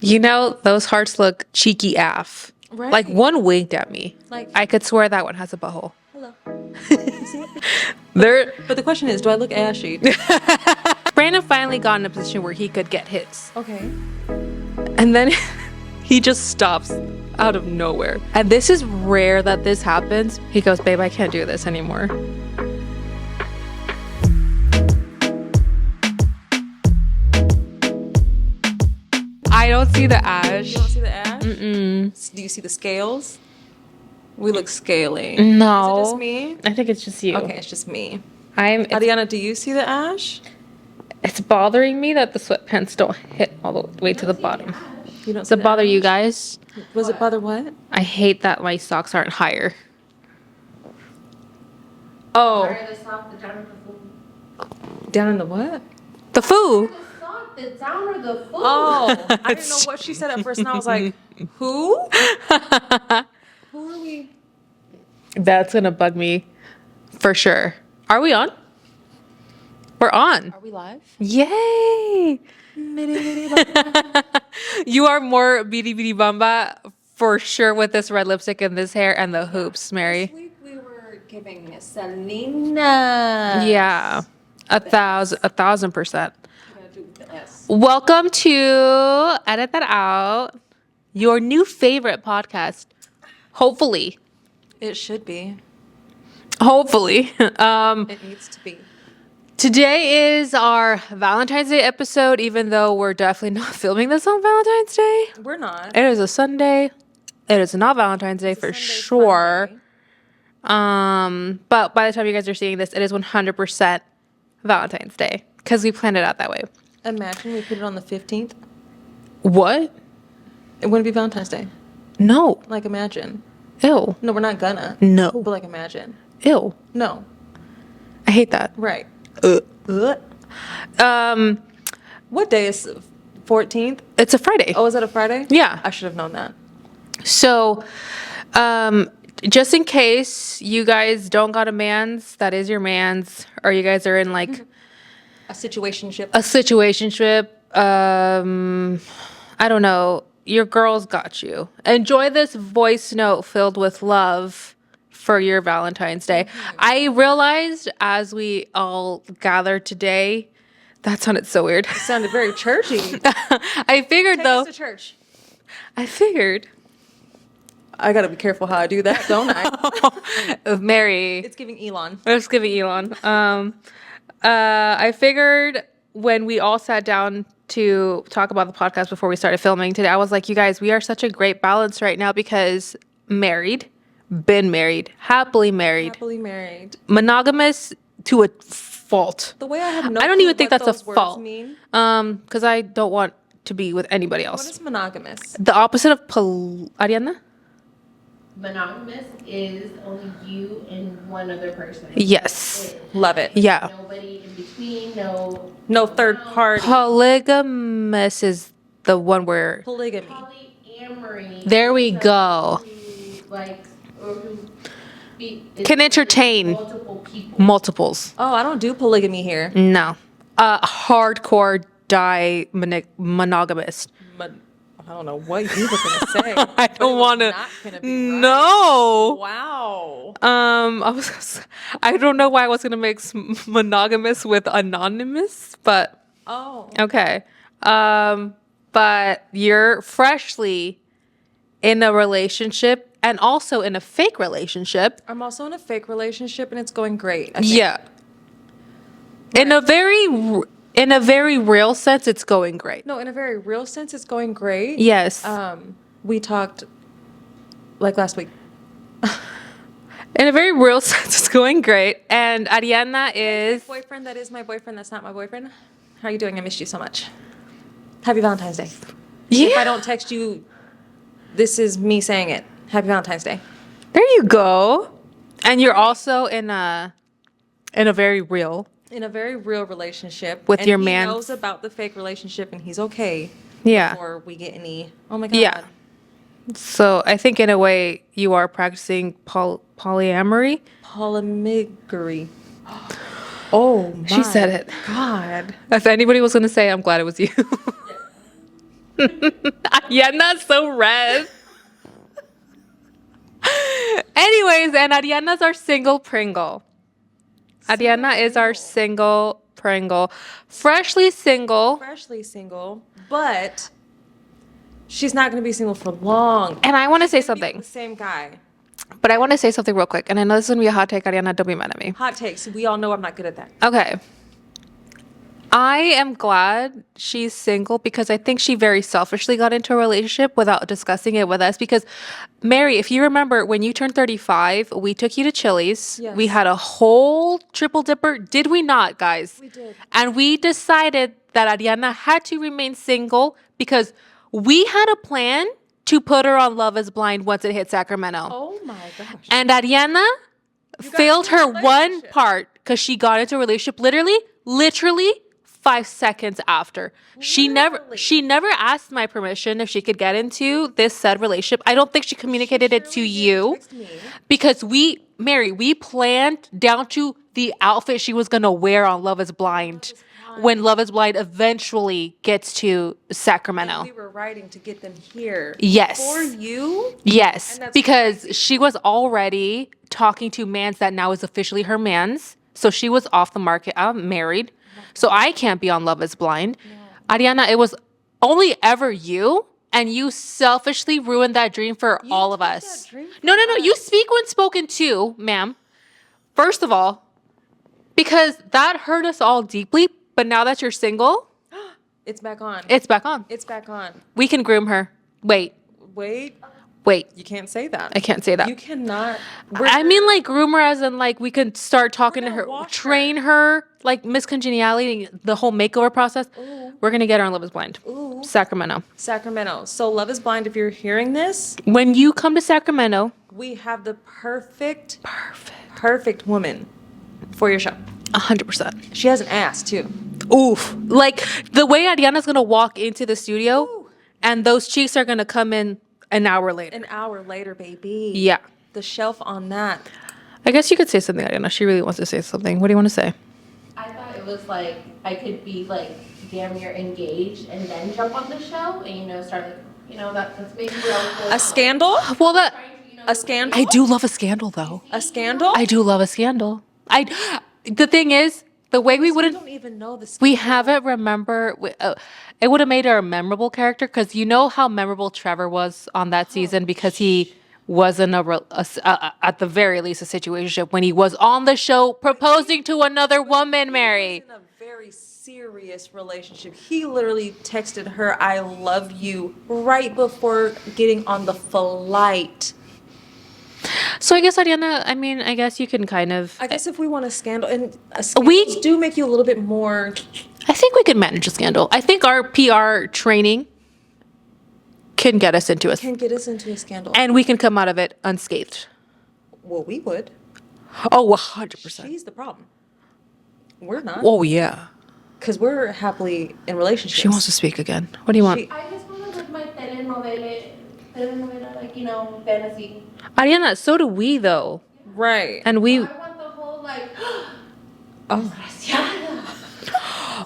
You know, those hearts look cheeky AF. Right. Like one winked at me. Like, I could swear that one has a butthole. hello. You see it? There. But the question is, do I look ashy? Brandon finally got in a position where he could get his. Okay. And then he just stops out of nowhere. And this is rare that this happens. He goes, babe, I can't do this anymore. I don't see the ash. You don't see the ash? Mm-mm. Do you see the scales? We look scaly. No. Is it just me? I think it's just you. Okay, it's just me. It's Ariana, do you see the ash? bothering me that the sweatpants don't hit all the way to the bottom. You don't Does see it the bother you ash? guys? Was it bother what? I hate that my socks aren't higher. Oh. Down in the what? The foo. Oh, I didn't know what she said at first, and I was like, who? Who are we? That's gonna bug me for sure. Are we on? We're on. Are we live? Yay! You are more bitty bitty bamba for sure with this red lipstick and this hair and the hoops, Mary. This week we were giving Selena. Yeah, 1,000%. Yes. Welcome to Edit That Out, your new favorite podcast. Hopefully. It should be. Hopefully. It needs to be. Today is our Valentine's Day episode, even though we're definitely not filming this on Valentine's Day. We're not. It is a Sunday. It is not Valentine's Day for Sunday sure. fun But by the time you guys are seeing this, it is 100% Valentine's Day because we planned it out that way. day. Imagine we put it on the 15th. What? It wouldn't be Valentine's Day. No. Like, imagine. Ew. No, we're not gonna. No. But, like, imagine. Ew. No. I hate that. Right. Um, What day is 14th? it's a Friday. Oh, is that a Friday? Yeah. I should have known that. So, just in case you guys don't got a man's, that is your man's, or you guys are in like A situationship. a situationship, I don't know, your girl's got you. Enjoy this voice note filled with love for your Valentine's Day. I realized as we all gathered today, that sounded so weird. It sounded very churchy. I figured Take though, us to church. I figured, I gotta be careful how I do that, don't I? Mary. It's giving Elon. Let's give it Elon. I figured when we all sat down to talk about the podcast before we started filming today, I was like, you guys, we are such a great balance right now because married, been married, happily married, Happily married. monogamous to a fault. The way I have no I don't clue even think what that's a those words fault. mean. Because I don't want to be with anybody What else. is monogamous? The opposite of Ariana? Monogamous is only you and one other person. Yes. Love it. Yeah. Nobody in between, no No third party. Polygamous is the one where. Polygamy. polyamory. There we Someone go. who likes or who Can entertain multiple people. multiples. Oh, I don't do polygamy here. No. Hardcore monogamous. I don't know what you were gonna say. I don't want to. Not gonna be right. No. Wow. I don't know why I was gonna mix monogamous with anonymous, but Oh. okay. But you're freshly in a relationship and also in a fake relationship. I'm also in a fake relationship and it's going great. I think. Yeah. In a very real sense, it's going great. No, in a very real sense, it's going great. Yes. We talked like last week. In a very real sense, it's going great. And Ariana is. My boyfriend, that is my boyfriend, that's not my boyfriend. How are you doing? I missed you so much. Happy Valentine's Day. Yeah. If I don't text you, this is me saying it. Happy Valentine's Day. There you go. And you're also in a very real. In a very real relationship. With and your he man. knows about the fake relationship and he's okay. Yeah. Before we get any. Oh my God. Yeah. So I think in a way you are practicing polyamory. Polymigry. Oh my. She said it. God. If anybody was going to say, I'm glad it was you. I Yeah, not so red. Anyways, and Ariana's our single Pringle. Ariana is our single Pringle. Freshly single. Freshly single, but she's not going to be single for long. And I want to say Gonna be with something. the same guy. But I want to say something real quick. And I know this is going to be a hot take, Ariana. Don't be mad at me. Hot takes. We all know I'm not good at that. Okay. I am glad she's single because I think she very selfishly got into a relationship without discussing it with us. Because, Mary, if you remember, when you turned 35, we took you to Chili's. Yes. We had a whole triple dipper. Did we not, guys? We did. And we decided that Ariana had to remain single because we had a plan to put her on Love is Blind once it hit Sacramento. Oh my gosh. And Ariana failed into a her one relationship. part because she got into a relationship literally 5 seconds after. She never asked my permission if she could get into this said relationship. I don't think she communicated it to you Text me. because we planned down to the outfit she was gonna wear on Love is Blind when Love is Blind eventually gets to Sacramento. We were writing to get them here. Yes. For you? Yes, And that's because crazy. she was already talking to mans that now is officially her mans. So she was off the market. I'm married. So I can't be on Love is Blind. Ariana, it was only ever you, and you selfishly ruined that dream for all of took us. that dream No. from You us. speak when spoken to, ma'am. First of all, because that hurt us all deeply, but now that you're single, It's back on. it's back on. It's back on. We can groom her. Wait. Wait. You can't say that. I can't say that. You cannot. I mean, like, groomer as in, like, we could start talking to gonna her, wash train her, like, Miss Congeniality, the whole makeover process. We're going to get her on Love is Blind. Ooh. Sacramento. Sacramento. So Love is Blind, if you're hearing this, When you come to Sacramento, we have the perfect woman for your show. 100%. She has an ass too. Oof. Like, the way Ariana's going to walk into the studio, and those cheeks are going to come in an hour later. An hour later, baby. Yeah. The shelf on that. I guess you could say something, Ariana. She really wants to say something. What do you want to say? I thought it was like I could be like damn near engaged and then jump on the show and start like that's maybe what I was A scandal? Well, that A scandal? I do love a scandal, though. A scandal? I do love a scandal. The thing is, the way we I wouldn't, don't even know the we haven't it would have made her a memorable character because you know how memorable Trevor was on that season because he was in at the very least a situationship when he was on the show proposing to another woman, Mary. in a very serious relationship. He literally texted her, "I love you," right before getting on the flight. So I guess, Ariana, I mean, I guess you can kind of, I guess if we want a scandal, and We- scandals do make you a little bit more. I think we can manage a scandal. I think our PR training can get us into Can get us into a scandal. and we can come out of it unscathed. Well, we would. Oh, 100%. She's the problem. We're not. Oh, yeah. Because we're happily in relationships. She wants to speak again. What do you want? I just want to live my telenovela, like fantasy. Ariana, so do we, though. Right. And we, I want the whole like. Oh.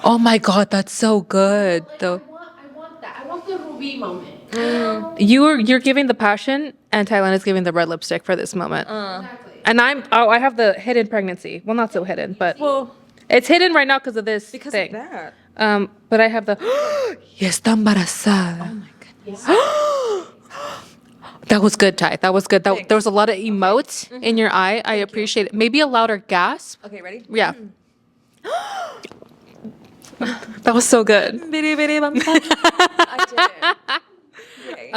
oh my God, that's so good, Like, though. I want that. I want the Ruby moment. You're giving the passion, and Thailand is giving the red lipstick for this moment. Exactly. And I have the hidden pregnancy. Well, not so hidden, but Well, it's hidden right now because of this because thing. of that. But I have the, y está embarazada. Oh my goodness. That was good, Ty. That was good. Thanks. There was a lot of emotes in your eye. I appreciate it. Maybe a louder gasp. Okay, ready? Yeah. That was so good. I did it. Yay.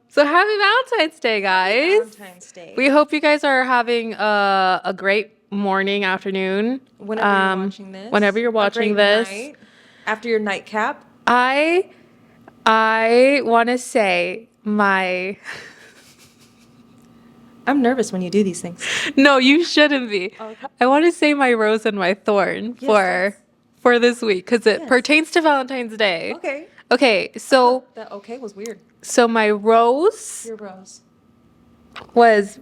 So happy Valentine's Day, guys. Valentine's Day. We hope you guys are having a great morning, afternoon. Whenever you're watching this. Whenever you're A watching great this. night. After your nightcap. I want to say my I'm nervous when you do these things. No, you shouldn't be. Okay. I want to say my rose and my thorn for this week because it Yes. pertains to Valentine's Day. Okay. Okay, so That okay was weird. my rose Your rose. was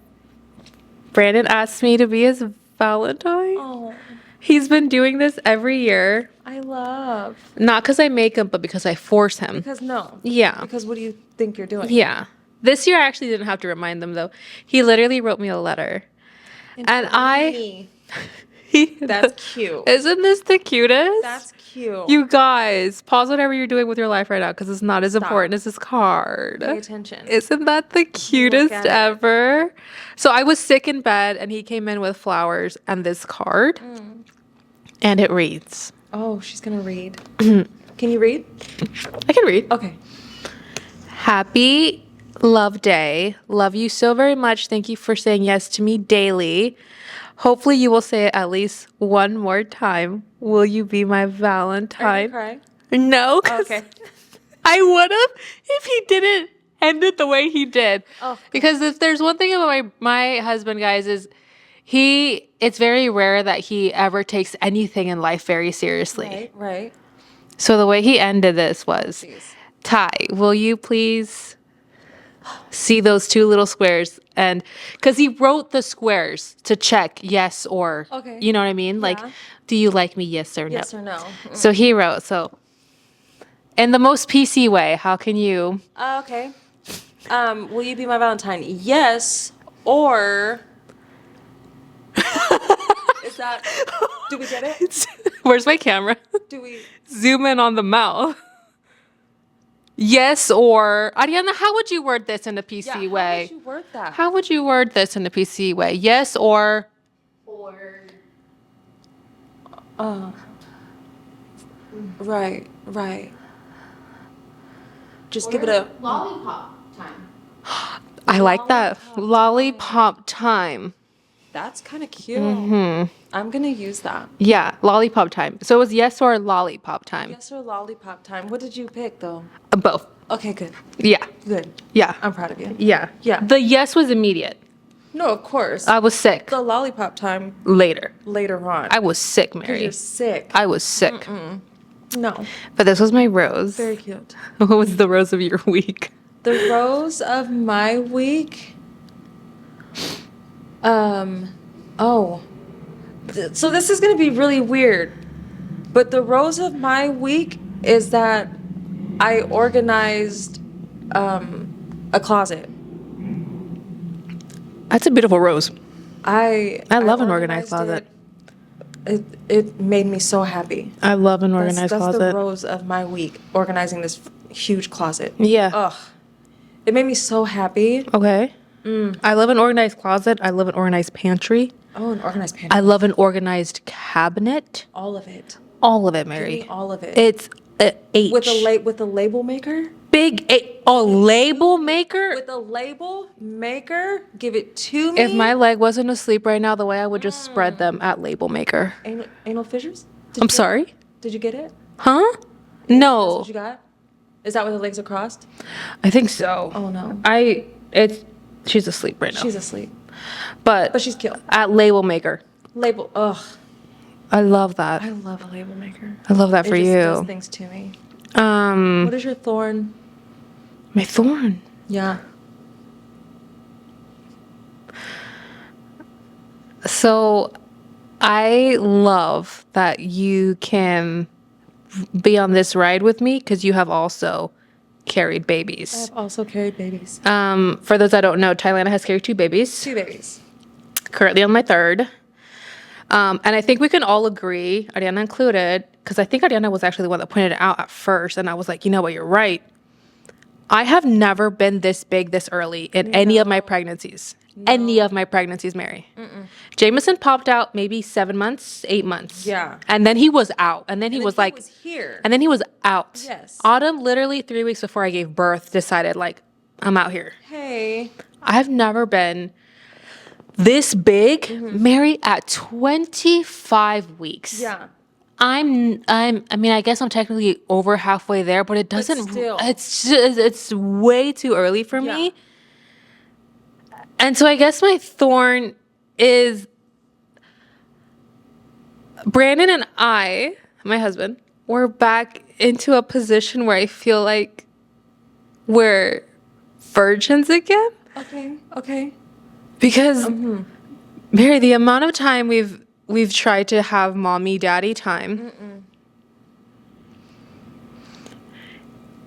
Brandon asked me to be his Valentine. Oh. He's been doing this every year. I love. Not because I make him, but because I force him. Because no. Yeah. Because what do you think you're doing? Yeah. This year I actually didn't have to remind them though. He literally wrote me a letter. And That's cute. Isn't this the cutest? That's cute. You guys, pause whatever you're doing with your life right now because it's not as Stop. important as this card. Pay attention. Isn't that the cutest at it. ever? So I was sick in bed and he came in with flowers and this card. And it reads. Oh, she's gonna read. Can you read? I can read. Okay. Happy Love Day. Love you so very much. Thank you for saying yes to me daily. Hopefully you will say it at least one more time. Will you be my Are you Valentine? crying? No. 'Cause Okay. I would have if he didn't end it the way he did. Oh, because if there's one thing about my husband, guys, is it's very rare that he ever takes anything in life very seriously. Right. So the way he ended this was, Jeez. Ty, will you please see those two little squares? And because he wrote the squares to check yes or, Okay. you know what I mean? Like, Yeah. do you like me? Yes or no? Yes or no? So he wrote, in the most PC way, how can you? Okay. Will you be my Valentine? Yes. Or is that? Do we get it? Where's my camera? Do we? Zoom in on the mouth. Yes or, Ariana, how would you word this in a PC Yeah. How way? would you word that? How would you word this in a PC way? Yes or? Or Right. Just give it a. lollipop time. I like that. Lollipop time. That's kind of cute. I'm gonna use that. Yeah, lollipop time. So it was yes or lollipop time. Yes or lollipop time. What did you pick though? Both. Okay, good. Yeah. Good. Yeah. I'm proud of you. Yeah. Yeah. The yes was immediate. No, of course. I was sick. The lollipop time Later. later on. I was sick, 'Cause Mary. you're sick. I was sick. No. But this was my rose. Very cute. What was the rose of your week? The rose of my week. So this is gonna be really weird, but the rose of my week is that I organized a closet. That's a beautiful rose. I love an organized closet. It made me so happy. I love an organized That's closet. the rose of my week, organizing this huge closet. Yeah. Ugh. It made me so happy. Okay. I love an organized closet. I love an organized pantry. Oh, an organized pantry. I love an organized cabinet. All of it. All of it, Give Mary. me all of it. It's a H. With a label maker? Big A. Oh, label maker? With a label maker? Give it to me. If my leg wasn't asleep right now, the way I would just spread them at label maker. Anal fissures? Did I'm you get sorry? it? Did you get it? Huh? That's No. what you got? Is that where the legs are crossed? I think so. Oh no. She's asleep right now. She's asleep. But she's cute. at label maker. Label. Ugh. I love that. I love a label maker. I love that for it just you. does things to me. What is your thorn? My thorn. Yeah. So I love that you can be on this ride with me because you have also carried I babies. have also carried babies. For those that don't know, Thailand has carried 2 babies. 2 babies. Currently on my 3rd. And I think we can all agree, Ariana included, because I think Ariana was actually the one that pointed it out at first. And I was like, you know what, you're right. I have never been this big this early in any of my pregnancies. Any of my pregnancies, Mary. Jameson popped out maybe 7 months, 8 months. Yeah. And then he was out. And then he was like, here. and then he was out. Yes. Autumn, literally 3 weeks before I gave birth, decided like, I'm out here. Hey. I've never been this big, Mary, at 25 weeks. Yeah. I mean, I guess I'm technically over halfway there, but it doesn't, still. it's way too early for Yeah. me. And so I guess my thorn is Brandon and I, my husband, we're back into a position where I feel like we're virgins again. Okay. Because, Mary, the amount of time we've we've tried to have mommy daddy time.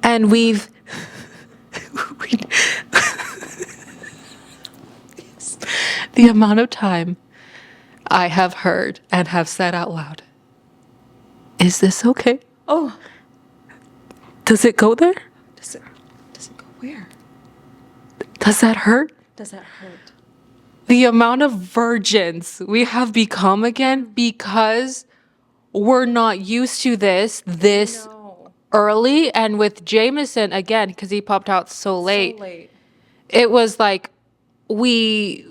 And we've the amount of time I have heard and have said out loud, is this okay? Oh, Does it go there? does it go where? Does that hurt? Does that hurt? The amount of virgins we have become again because we're not used to this No. early. And with Jameson, again, because he popped out so late, So late. it was like we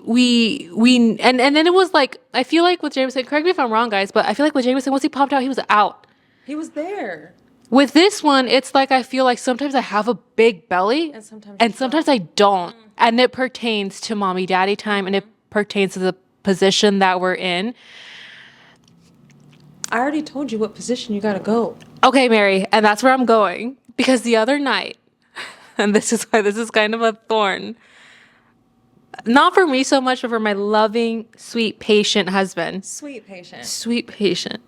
and then it was like, I feel like with Jameson, correct me if I'm wrong, guys, but I feel like with Jameson, once he popped out, he was out. He was there. With this one, it's like I feel like sometimes I have a big belly And sometimes and you sometimes I don't. And it pertains to mommy daddy time and it pertains to the position that we're in. I already told you what position you gotta go. Okay, Mary, and that's where I'm going. Because the other night, and this is why this is kind of a thorn, not for me so much, but for my loving, sweet, patient husband. Sweet patient. Sweet patient.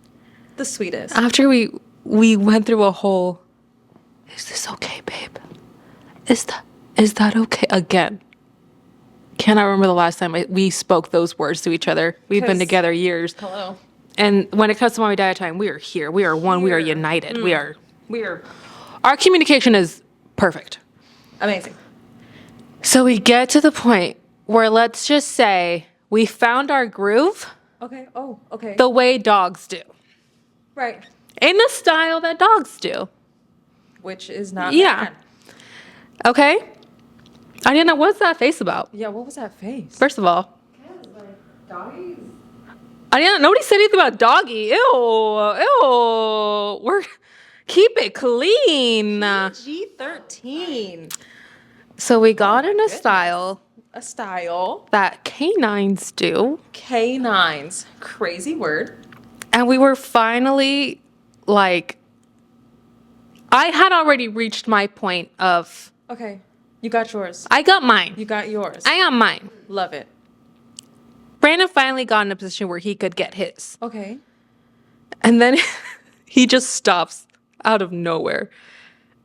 The sweetest. After we went through a whole, is this okay, babe? Is that okay? Again. Cannot remember the last time we spoke those words to each other. We've been 'Cause- together years. Hello. And when it comes to mommy daddy time, we are here. We are one. We are Here. united. We are Our communication is perfect. amazing. So we get to the point where, let's just say, we found our groove Okay. Oh, okay. the way dogs do. Right. In the style that dogs do. Which is not Yeah. bad. Okay? Ariana, what's that face about? Yeah, what was that face? First of all, Like, doggies. Ariana, nobody said anything about doggy. Ew. Ew. Keep it clean. G13. So we got in a goodness. style A style. that canines do. K9s. Crazy word. And we were finally like, I had already reached my point of, Okay. You got yours. I got mine. You got yours. I got mine. Love it. Brandon finally got in a position where he could get his. Okay. And then he just stops out of nowhere.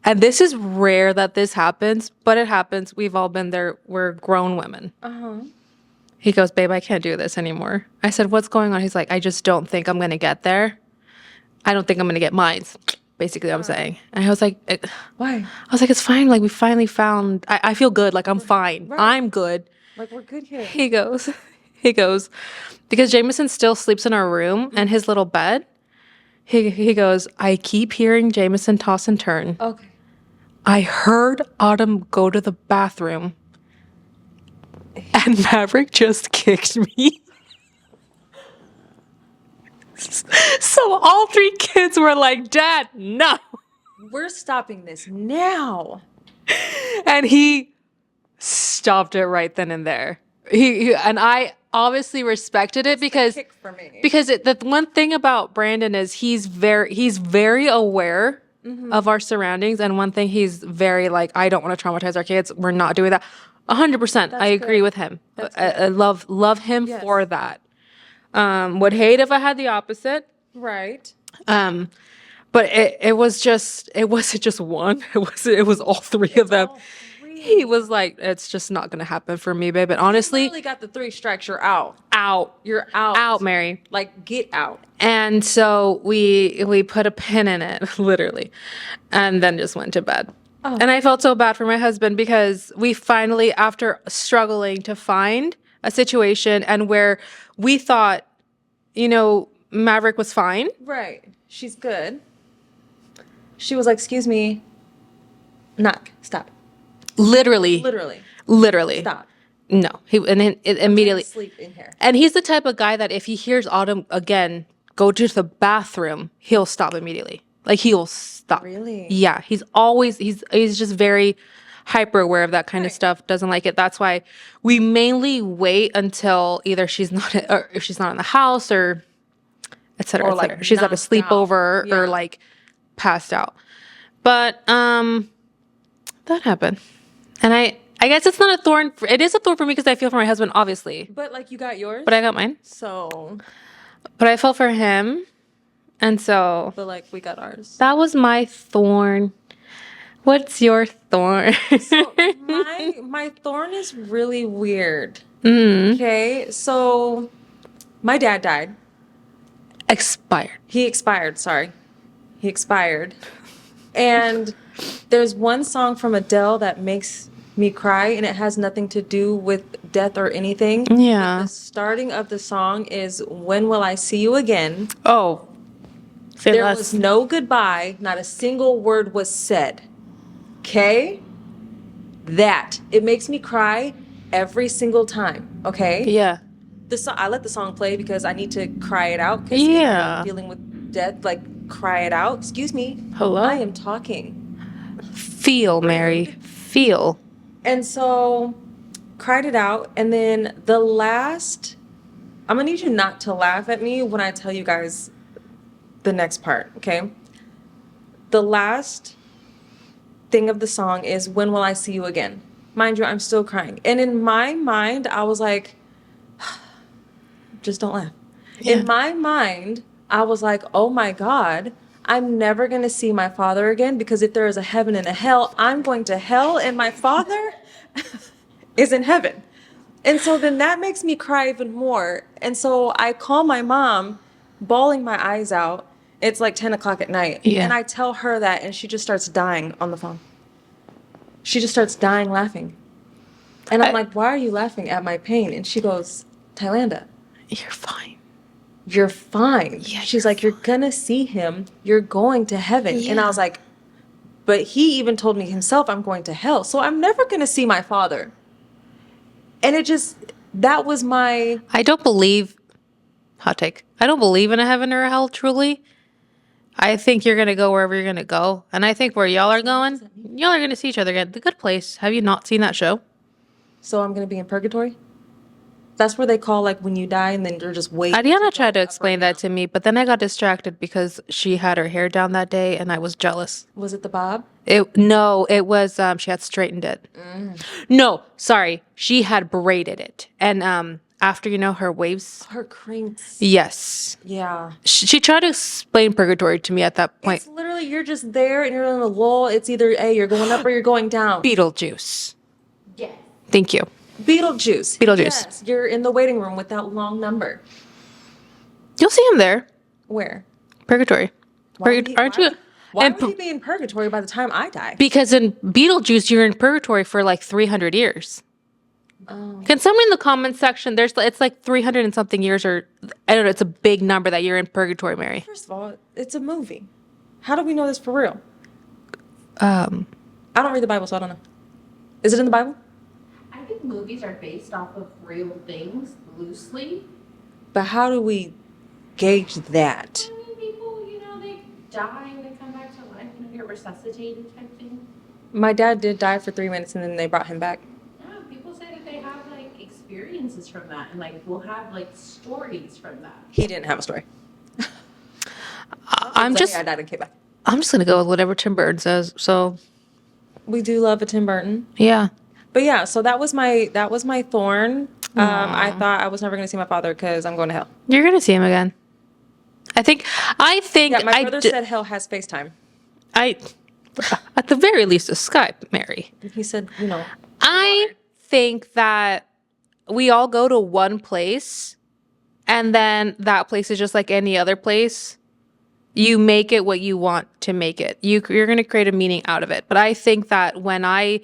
And this is rare that this happens, but it happens. We've all been there. We're grown women. Uh-huh. He goes, babe, I can't do this anymore. I said, what's going on? He's like, I just don't think I'm going to get there. I don't think I'm going to get mine. Basically, I'm saying. And I was like, Why? it's fine. Like, we finally found, I feel good. Like, I'm fine. Right. I'm good. Like, we're good here. He goes, because Jameson still sleeps in our room and his little bed. He goes, I keep hearing Jameson toss and turn. Okay. I heard Autumn go to the bathroom and Maverick just kicked me. So all three kids were like, Dad, no. We're stopping this now. And he stopped it right then and there. He and I obviously respected it because Kick for me. the one thing about Brandon is he's very aware of our surroundings, and one thing he's very like, I don't want to traumatize our kids. We're not doing that. 100%. I agree good. with him. That's I love him Yes. for that. Would hate if I had the opposite. Right. But it wasn't just one. It was all three of them. all three. He was like, it's just not gonna happen for me, babe. And honestly, You really got the 3 strikes. You're out. out. You're out. Out, Mary. Like, get out. And so we put a pin in it, literally, and then just went to bed. Oh. And I felt so bad for my husband because we finally, after struggling to find a situation and where we thought, Maverick was fine. Right. She's good. She was like, excuse me. Knock. Stop. Literally. Literally. Stop. No. And then it immediately. Sleep in here. And he's the type of guy that if he hears Autumn again go to the bathroom, he'll stop immediately. Like, he'll stop. Really? Yeah. He's just very hyper aware of that kind of Right. stuff. Doesn't like it. That's why we mainly wait until either she's not, or if she's not in the house, or et cetera, Or, et like, cetera. She's at a knocked sleepover out. Yeah. or like passed out. But that happened. And I guess it's not a thorn. It is a thorn for me because I feel for my husband, obviously. But, like, you got yours? But I got mine. So, But I fell for him. And so But like we got ours. that was my thorn. What's your thorn? So my thorn is really weird. Mm. Okay, so my dad died. Expired. He expired, sorry. He expired. And there's one song from Adele that makes me cry, and it has nothing to do with death or anything. Yeah. But the starting of the song is When Will I See You Again? Oh. Say There less. was no goodbye, not a single word was said. Okay? That. It makes me cry every single time, okay? Yeah. I let the song play because I need to cry it out. 'Cause Yeah. dealing with death, like cry it out. Excuse me. Hello? I am talking. Feel, Mary. Feel. And so cried it out. And then I'm gonna need you not to laugh at me when I tell you guys the next part, okay? The last thing of the song is When Will I See You Again? Mind you, I'm still crying. And in my mind, I was like, just don't laugh. Yeah. In my mind, I was like, oh my God, I'm never going to see my father again because if there is a heaven and a hell, I'm going to hell and my father is in heaven. And so then that makes me cry even more. And so I call my mom, bawling my eyes out. It's like 10 o'clock at night. Yeah. And I tell her that, and she just starts dying on the phone. She just starts dying laughing. And I'm like, why are you laughing at my pain? And she goes, Thailander, You're fine. you're fine. Yeah, She's like, you're gonna see him. You're going to heaven. And Yeah. I was like, but he even told me himself, I'm going to hell. So I'm never gonna see my father. And that was my, I don't believe, hot take, I don't believe in a heaven or a hell, truly. I think you're going to go wherever you're going to go. And I think where y'all are going, y'all are going to see each other again. The Good Place. Have you not seen that show? so I'm gonna be in purgatory. That's where they call like when you die and then you're just waiting. Ariana tried to explain that to me, but then I got distracted because she had her hair down that day and I was jealous. Was it the bob? No, it was she had straightened it. No, sorry, she had braided it, and after her waves. Her crinks. Yes, Yeah. she tried to explain purgatory to me at that point. It's literally you're just there and you're in a lull. It's either you're going up or you're going down. Beetlejuice. Yes. Thank you. Beetlejuice. Beetlejuice. Yes, you're in the waiting room with that long number. You'll see him there. Where? Purgatory. Aren't you? Why and would he be in purgatory by the time I die? Because in Beetlejuice, you're in purgatory for like 300 years. Oh. Can someone in the comments section? It's like 300 and something years, or I don't know. It's a big number that you're in purgatory, Mary. First of all, it's a movie. How do we know this for real? Um, I don't read the Bible, so I don't know. Is it in the Bible? I think movies are based off of real things loosely. But how do we gauge that? I mean, people, they die and they come back to life and get resuscitated type thing. My dad did die for 3 minutes and then they brought him back. Yeah, people say that they have like experiences from that and like will have like stories from that. He didn't have a story. I'm He's like, just "Hey, I died and came back." I'm just gonna go with whatever Tim Burton says. So We do love a Tim Burton. yeah, But yeah, so that was my thorn. I thought I was never gonna see my father because I'm going to hell. you're gonna see him again. I think Yeah, my brother d- said hell has FaceTime. at the very least a Skype, Mary. He said, I think that we all go to one place and then that place is just like any other place. You make it what you want to make it. You're going to create a meaning out of it. But I think that when I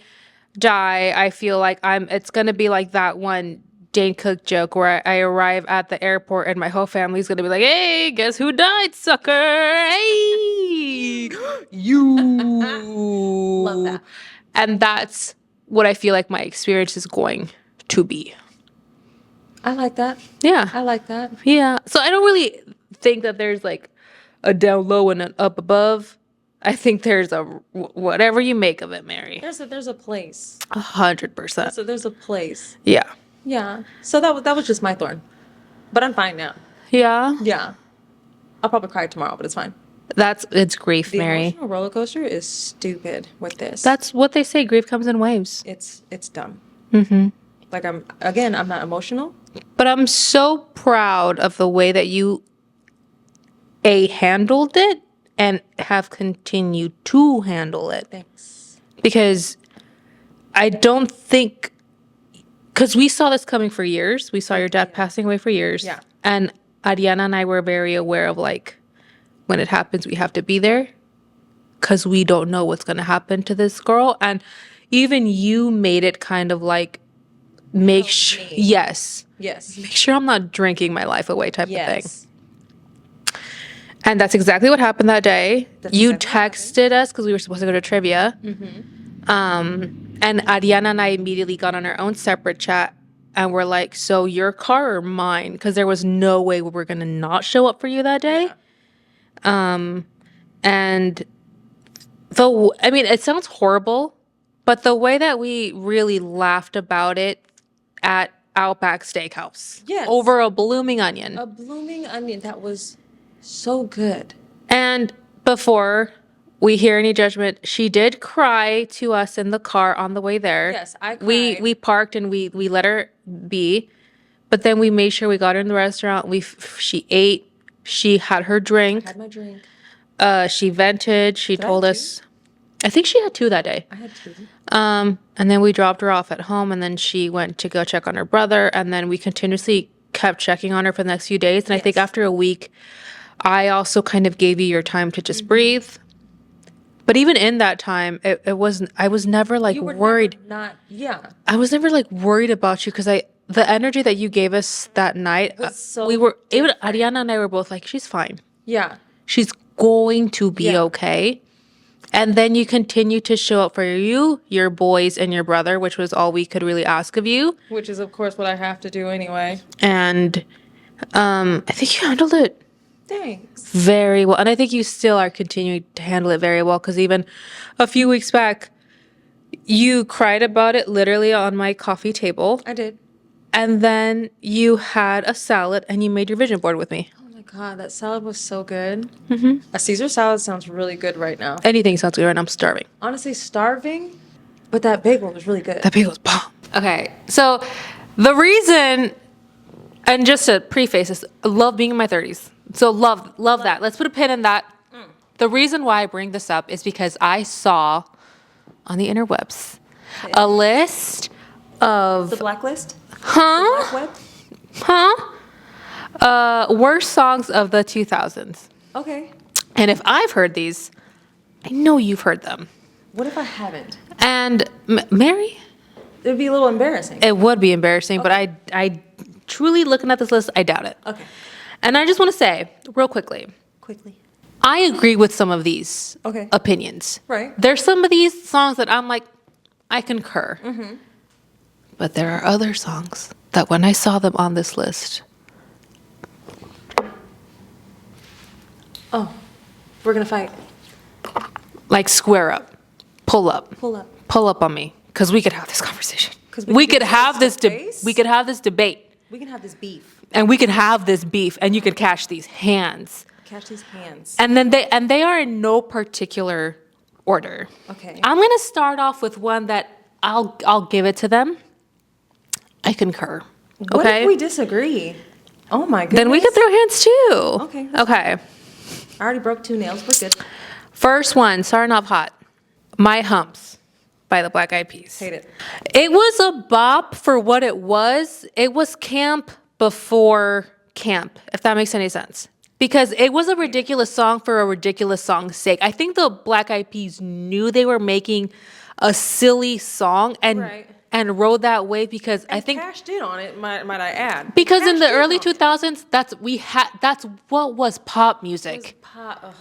die, I feel like it's going to be like that one Dane Cook joke where I arrive at the airport and my whole family's going to be like, "Hey, guess who died, sucker? Hey, you." Love that. And that's what I feel like my experience is going to be. I like that. Yeah. I like that. Yeah. So I don't really think that there's like a down low and an up above. I think there's whatever you make of it, Mary. There's a place. 100%. So there's a place. Yeah. Yeah. So that was just my thorn. But I'm fine now. Yeah. Yeah. I'll probably cry tomorrow, but it's fine. It's grief, The Mary. emotional roller coaster is stupid with this. That's what they say. Grief comes in waves. It's dumb. Mm-hmm. Like I'm not emotional. But I'm so proud of the way that you handled it and have continued to handle it. Thanks. Because I don't think, because we saw this coming for years. We saw your dad passing away for years. Yeah. And Ariana and I were very aware of like, when it happens, we have to be there because we don't know what's going to happen to this girl. And even you made it kind of like, make sure, yes, Yes. make sure I'm not drinking my life away type of thing. Yes. And that's exactly what happened that day. That's You exactly what texted us because we were supposed to go to trivia. And Ariana and I immediately got on our own separate chat and we're like, so your car or mine? Because there was no way we were going to not show up for you that day. And I mean, it sounds horrible, but the way that we really laughed about it at Outback Steakhouse. Yes. Over a blooming onion. A blooming onion. That was so good. And before we hear any judgment, she did cry to us in the car on the way there. Yes, I We cried. parked and we let her be, but then we made sure we got her in the restaurant. She ate. She had her drink. Had my drink. She vented. She I told have us. I think she had 2 that day. I had 2. And then we dropped her off at home, and then she went to go check on her brother, and then we continuously kept checking on her for the next few days. And I think after a week, I also kind of gave you your time to just breathe. But even in that time, it wasn't. I was never like You were worried. I was never like worried about you because the energy that you gave us that night. Was so we were even Ariana and I were both like, she's fine. Yeah. She's going to be okay. And then you continue to show up for you, your boys, and your brother, which was all we could really ask of you. Which is, of course, what I have to do anyway. And I think you handled it Thanks. very well. And I think you still are continuing to handle it very well because even a few weeks back, you cried about it literally on my coffee table. I did. And then you had a salad and you made your vision board with me. Oh my God, that salad was so good. Mm-hmm. A Caesar salad sounds really good right now. Anything sounds good, and I'm starving. Honestly, starving, but that bagel was really good. That bagel was bomb. Okay, so the reason, and just to preface this, I love being in my 30s. So love that. Let's put a pin in that. The reason why I bring this up is because I saw on the interwebs a list of The blacklist? The black web? worst songs of the 2000s. Okay. And if I've heard these, I know you've heard them. What if I haven't? And Mary, It would be a little embarrassing. it would be embarrassing, but I truly looking at this list, I doubt it. Okay. And I just want to say real quickly, Quickly. I agree with some of these Okay. opinions. Right. There's some of these songs that I'm like, I concur. But there are other songs that when I saw them on this list, Oh, we're going to fight. like square up, pull up, Pull up. on me, because we could have this conversation. 'Cause We we could could have face this. to face? We could have this debate, We can have this beef. and we could have this beef, and you could catch these hands, Catch these hands. and then they are in no particular order. Okay. I'm gonna start off with one that I'll give it to them. I concur. What Okay. if we disagree? Oh my goodness. Then we could throw hands too. Okay, that's Okay. I already broke 2 nails. We're good. First one, starting off hot. My Humps by the Black Eyed Peas. Hate it. It was a bop for what it was. It was camp before camp, if that makes any sense. Because it was a ridiculous song for a ridiculous song's sake. I think the Black Eyed Peas knew they were making a silly song and Right. and rode that wave because I think cashed in on it, might I add. because in the Cashed in early on it. 2000s that's what was pop music.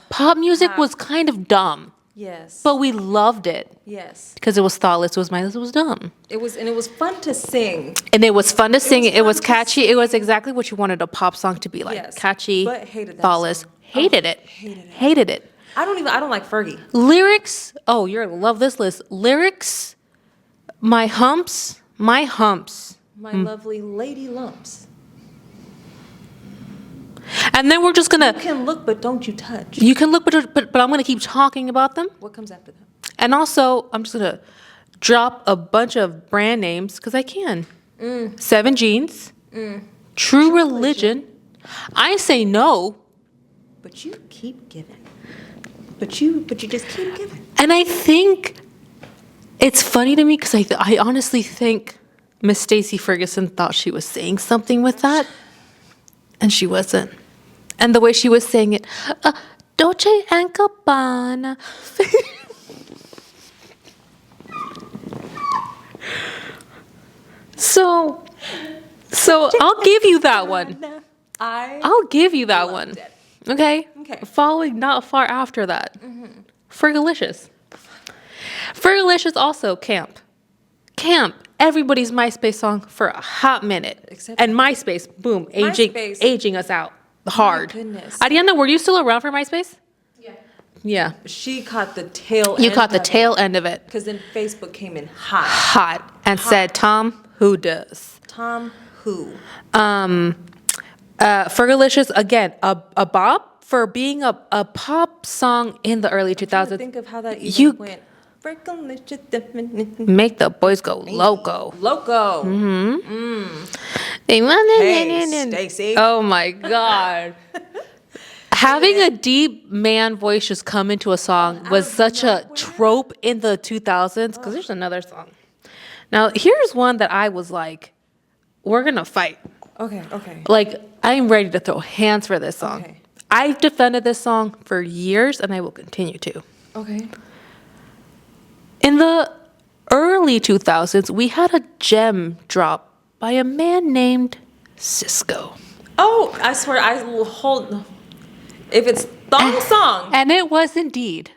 Pop music was kind of dumb, Yes. but we loved it yes. because it was thoughtless, it was mindless, it was dumb. It was fun to sing. And it was fun to sing. It was fun to catchy. It was exactly what you wanted a pop song to be like. Yes, Catchy, but hated that thoughtless. song. Hated it. Hated it. I don't like Fergie. Lyrics. Oh, you're gonna love this list. Lyrics. My humps. My humps. My lovely lady lumps. And then we're just You gonna. can look, but don't you touch. You can look, but I'm gonna keep talking about them. What comes after that? And also, I'm just gonna drop a bunch of brand names because I can. 7 Jeans. True Religion. I Say No. But you keep giving. But you just keep giving. And I think it's funny to me because I honestly think Miss Stacey Ferguson thought she was saying something with that, and she wasn't. And the way she was saying it, Dolce and Gabbana. So I'll give you that one. I'll give you that one. it. Okay? Okay. Following not far after that. Fergalicious. Fergalicious also Camp. Camp. Everybody's MySpace song for a hot minute. Except- and MySpace, boom, MySpace. aging us out hard. goodness. Ariana, were you still around for MySpace? Yeah. Yeah. She caught the tail end. You caught the tail end of it. Because then Facebook came in hot. Hot. And said, Tom, who does? Tom who? Fergalicious, again, a bop for being a pop song in the early I'm trying to 2000s. think of how that even You- went. Fergalicious. Make the boys go loco. Loco. Hey, Stacey. Oh my God. Having a deep man voice just come into a song was such a trope in the 2000s. Because there's another song. Now, here's one that I was like, we're going to fight. Okay. Like, I'm ready to throw hands for this song. Okay. I've defended this song for years, and I will continue to. Okay. In the early 2000s, we had a gem drop by a man named Cisco. Oh, I swear, I will hold. If it's thong song, And it was indeed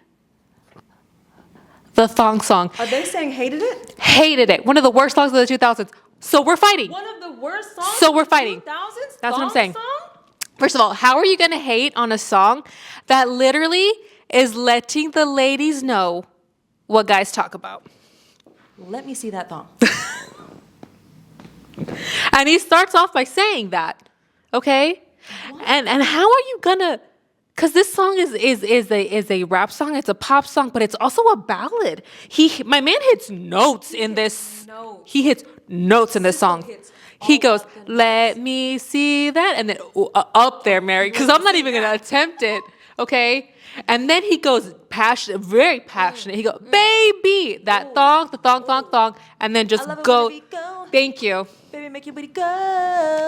the thong song. are they saying hated it? Hated it. One of the worst songs of the 2000s. So we're fighting. One of the worst songs. So we're of fighting. 2000s. That's what I'm Thong saying. Song? First of all, how are you going to hate on a song that literally is letting the ladies know what guys talk about? Let me see that thong. And he starts off by saying that, okay? And how are you gonna? Because this song is a rap song. It's a pop song, but it's also a ballad. My man hits notes in this. Notes. He hits notes in this song. hits He all goes, of the notes. "Let me see that," and then up there, Mary, because I'm not even gonna attempt it, okay? And then he goes passionate, very passionate. He goes, "Baby, that thong, the thong," and then just love it go. when the beat go. Thank you. Baby, make your booty go.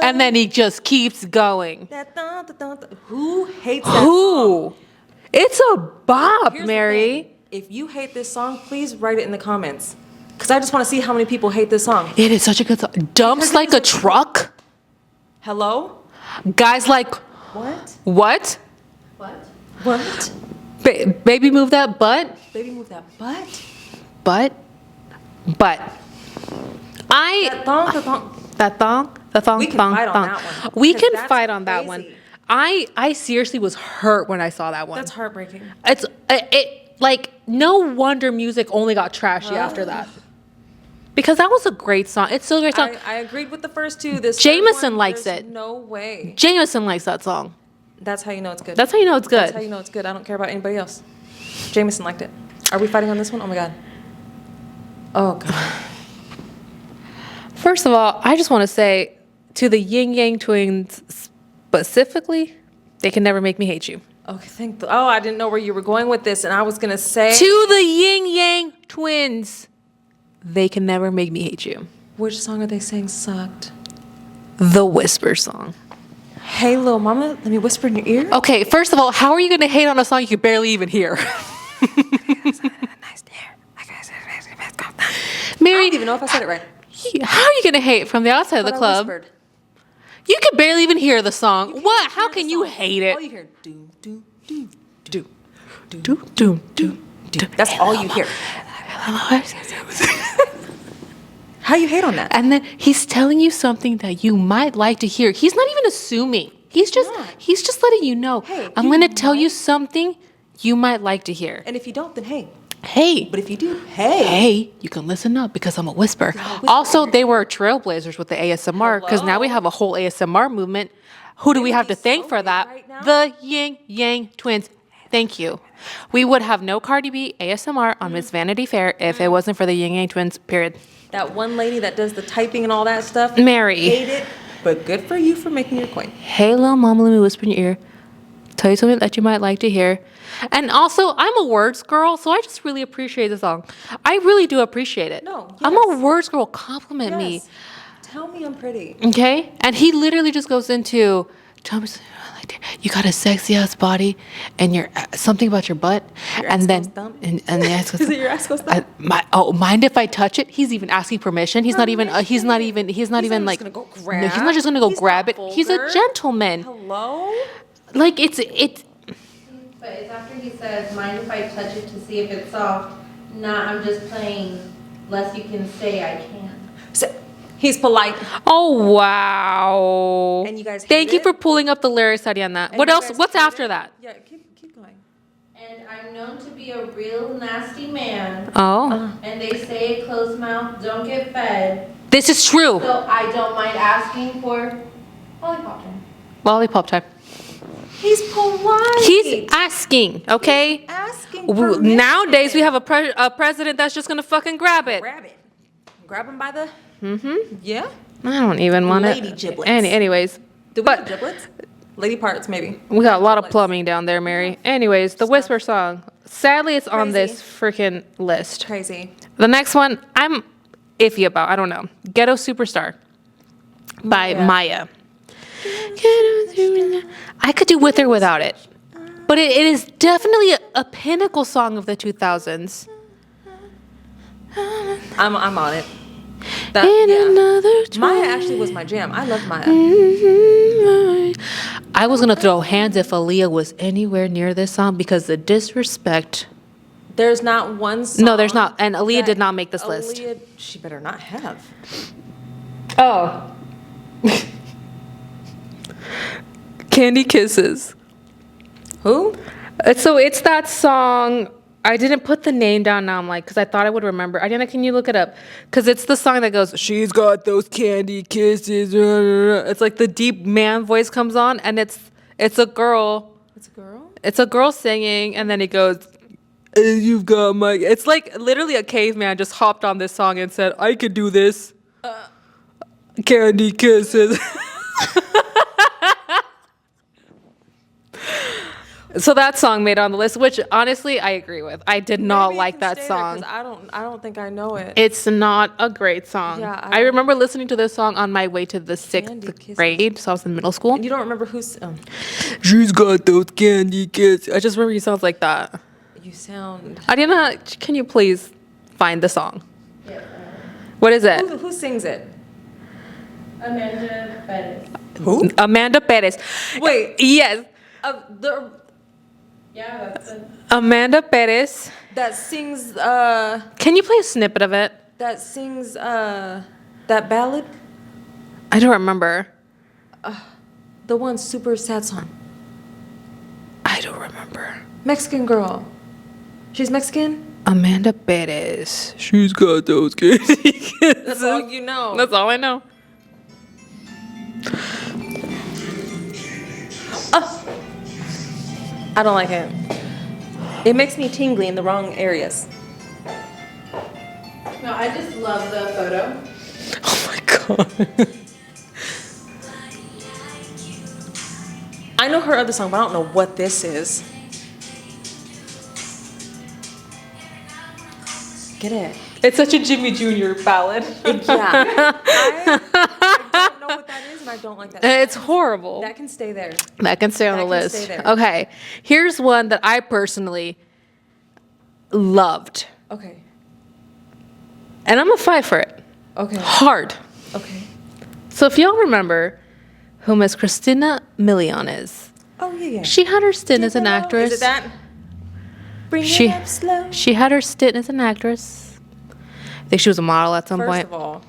And then he just keeps going. That thong, the thong, the- Who hates that song? Who? It's a bop, Here's the Mary. thing. If you hate this song, please write it in the comments. Because I just want to see how many people hate this song. It is such a good song. Dumps Because like it's a truck. Hello? Guys like, What? what? What? What? Baby move that butt. Baby, move that butt. But. That thong, the thong. The thong, We can thong, fight on thong. that one, We because can that's fight on that one. crazy. I seriously was hurt when I saw that one. That's heartbreaking. It like no wonder music only got trashy after that. Because that was a great song. It's still a great song. I agreed with the first two. This third Jameson one, likes there's it. No way. Jameson likes that song. That's how you know it's good. That's how you know it's good. That's how you know it's good. I don't care about anybody else. Jameson liked it. Are we fighting on this one? Oh my god. Oh god. First of all, I just want to say to the Yin Yang twins specifically, they can never make me hate you. Okay, I didn't know where you were going with this, and I was gonna say. To the Yin Yang twins, they can never make me hate you. Which song are they saying sucked? The Whisper song. Hey, little mama, let me whisper in your ear. Okay, first of all, how are you going to hate on a song you can barely even hear? Mary, I don't even know if I said it right. how are you going to hate from the outside of the But I club? whispered. You can barely even hear the song. What? How Hear the can you song. hate it? All you hear, do, do, do, Do, do, do, do, do. That's all you hear. How you hate on that? And then he's telling you something that you might like to hear. He's not even assuming. He's just letting you know. Hey, I'm you going to tell you might- something you might like to hear. And if you don't, then hey. Hey. But if you do, hey. Hey, you can listen up because I'm a whisper. Also, they were trailblazers with the ASMR because now we have a whole ASMR movement. Who do we have to be thank so for big that? right now. The Yin Yang twins. Thank you. We would have no Cardi B ASMR on Miss Vanity Fair if it wasn't for the Yin Yang twins, period. That one lady that does the typing and all that stuff. Mary. Hate it, but good for you for making your coin. Hey, little mama, let me whisper in your ear. tell you something that you might like to hear. And also, I'm a words girl, so I just really appreciate the song. I really do appreciate it. No, I'm yes. a words girl. Compliment me. Yes. Tell me I'm pretty. Okay? And he literally just goes into, tell me something I like to hear. You got a sexy ass body and you're something about your butt. Your and ass then, goes thump? and the ass goes Is it your ass goes thump? mind if I touch it? He's even asking permission. He's not even He's not like, just gonna go no, grab. he's not just gonna go He's grab not it. He's a vulgar. gentleman. Hello? Like it's But it's after he says, mind if I touch it to see if it's soft? Nah, I'm just playing, less you can say I can. So, he's polite. oh wow. And you guys hate thank you it? for pulling up the lyrics, Ariana. And What you else? guys What's hate after it? that? Yeah, keep going. And I'm known to be a real nasty man. Oh, And they say a closed mouth don't get fed. this is true. So I don't mind asking for lollipop time. Lollipop time. He's polite. He's asking, okay? asking Nowadays we have a president that's just gonna fucking grab it. Grab it. Grab him by the. Yeah. I don't even want it. Lady giblets. Anyways, Do we but have giblets? Lady parts, maybe. we got a lot of Giblets. plumbing down there, Mary. Anyways, the Whisper song. Sadly, it's on Crazy. this freaking list. Crazy. The next one, I'm iffy about. I don't know. Ghetto Superstar by Maya. I could do with or without it, but it is definitely a pinnacle song of the 2000s. I'm on it. That, In yeah. another Maya actually was my jam. I love Maya. I was gonna throw hands if Aaliyah was anywhere near this song because the disrespect. There's not one song. No, there's not. And Aaliyah that did not make this list. Aaliyah, she better not have. Oh. Candy Kisses. Who? It's that song. I didn't put the name down now. I'm like, because I thought I would remember. Ariana, can you look it up? Because it's the song that goes, she's got those candy kisses. It's like the deep man voice comes on, and it's a girl. It's a girl? It's a girl singing, and then it goes, you've got my. It's like literally a caveman just hopped on this song and said, I could do this. Candy kisses. So that song made it on the list, which honestly I agree with. I did not Maybe it like can that stay there, 'cause song. I don't think I know it. It's not a great song. Yeah, I remember listening to this song on my way to the Candy 6th Kisses. grade, so I was in middle school. And you don't remember who's. She's got those candy kisses. I just remember he sounds like that. You sound. Ariana, can you please find the song? Yeah. What is it? Who sings it? Amanda Bettis. Who? Amanda Perez. Wait. Yes, Yeah, that's it. Amanda Perez. That sings. Can you play a snippet of it? That sings. That ballad. I don't remember. The one super sad song. I don't remember. Mexican girl. She's Mexican? Amanda Perez. She's got those candy kisses. That's all you know. That's all I know. I don't like it. It makes me tingly in the wrong areas. No, I just love the photo. Oh my god. I know her other song, but I don't know what this is. Get it? It's such a Jimmy Jr. ballad. Yeah. I don't know what that is, and I don't like that. It's horrible. That can stay there. That can stay on that the can list. stay there. Okay. Here's one that I personally loved. Okay. And I'm gonna fight for it. Okay. Hard. Okay. So if y'all remember who Miss Christina Milian is, Oh, yeah. she had her stint as an actress. Is it that? Bring She it up slow. she had her stint as an actress. I think she was a model at some First point. of all,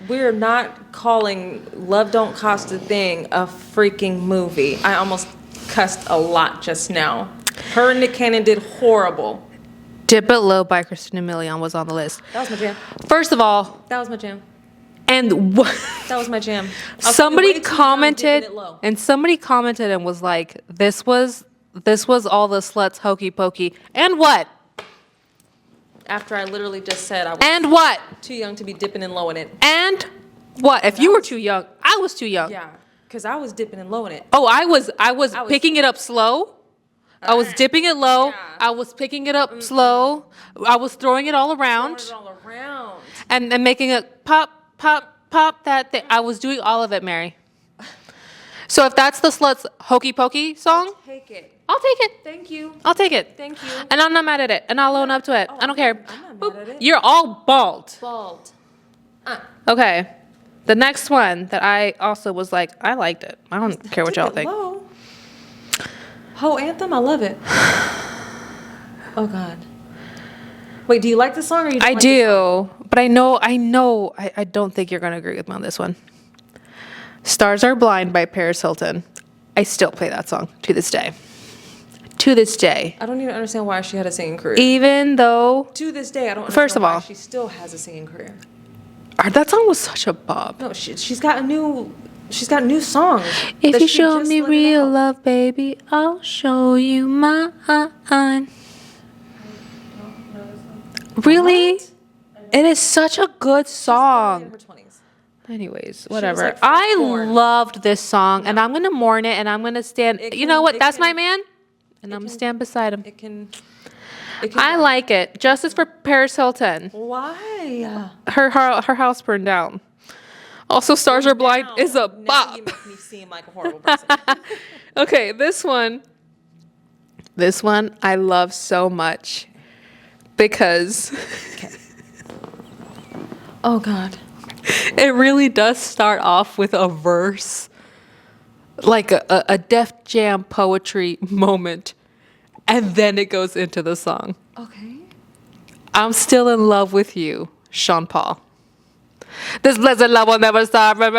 we're not calling Love Don't Cost a Thing a freaking movie. I almost cussed a lot just now. Her and Nick Cannon did horrible. Dip It Low by Christina Milian was on the list. That was my jam. First of all, That was my jam. and That was my jam. I was somebody way too young, commented, dipping it low. and somebody commented and was like, this was all the sluts hokey pokey. And what? After I literally just said I was And what? too young to be dipping and low in it. And what? If you were too young, I was too young. Yeah. Because I was dipping and low in it. Oh, I was picking it up slow. I was dipping it low. Yeah. I was picking it up slow. I was throwing it all around Throwing it all around. and making it pop, pop, pop, that thing. I was doing all of it, Mary. So if that's the Sluts Hokey Pokey song, Take it. I'll take it. Thank you. I'll take it. Thank you. And I'm not mad at it. And I'll own up to it. I don't care. I'm not mad at it. You're all bald. Bald. Okay. The next one that I also was like, I liked it. I don't care what y'all think. Low. Ho anthem, I love it. Oh God. Wait, do you like this song or you? I do, but I don't think you're gonna agree with me on this one. Stars Are Blind by Paris Hilton. I still play that song to this day. To this day. I don't even understand why she had a singing career. Even though To this day, I don't. First of understand why all- she still has a singing career. that song was such a bop. No, she's got new songs. If that you she show just me let it real out. love, baby, I'll show you mine. Really? What? It is such a good In song. her 20s. Anyways, whatever. like, I firstborn. loved this song, and I'm gonna mourn it, and I'm gonna stand. It You know can- what? it That's my can- man, and I'm gonna stand beside him. It can. I like it. Justice for Paris Hilton. Why? Her house burned down. Also, Stars Are Blind is a Now bop. you make me seem like a horrible person. Okay, this one I love so much because Oh God. it really does start off with a verse, like a Def Jam poetry moment, and then it goes into the song. Okay. I'm still in love with you, Sean Paul. This blessed love will never stop. Sean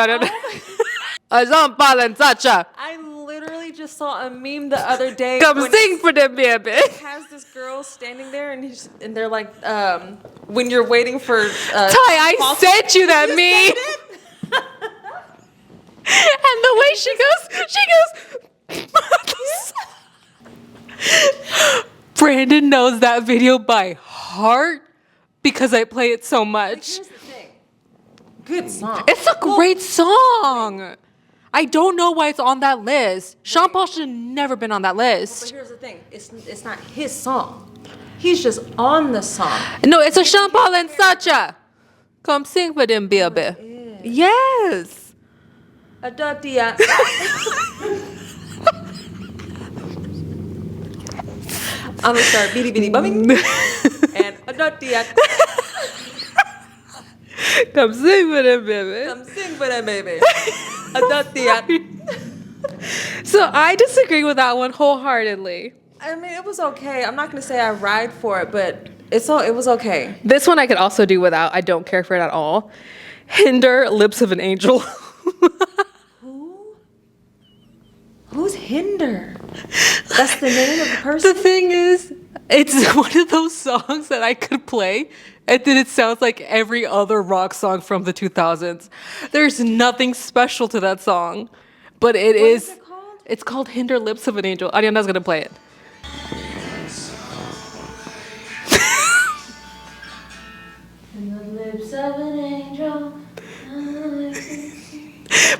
Paul and Sacha. I literally just saw a meme the other day. Come when sing for them, baby. it has this girl standing there, and they're like, when you're waiting for. Ty, I sent you that meme. And the way she goes. Brandon knows that video by heart because I play it so much. Here's the thing. Good song. It's a great song. I don't know why it's on that list. Sean Paul should have never been on that But list. here's the thing. It's not his song. He's just on the song. No, it's a Sean Paul and Sacha. Come sing for them, baby. Yes. Adatia. I'm gonna start bitty bitty bumming and adatia. Come sing for them, baby. Come sing for that baby. Adatia. So I disagree with that one wholeheartedly. I mean, it was okay. I'm not gonna say I ride for it, but it was okay. This one I could also do without. I don't care for it at all. Hinder, Lips of an Angel. Who's Hinder? That's the name of the person. The thing is, it's one of those songs that I could play, and then it sounds like every other rock song from the 2000s. There's nothing special to that song, but it is. What is it called? It's called Hinder, Lips of an Angel. Ariana's gonna play it. In the lips of an angel.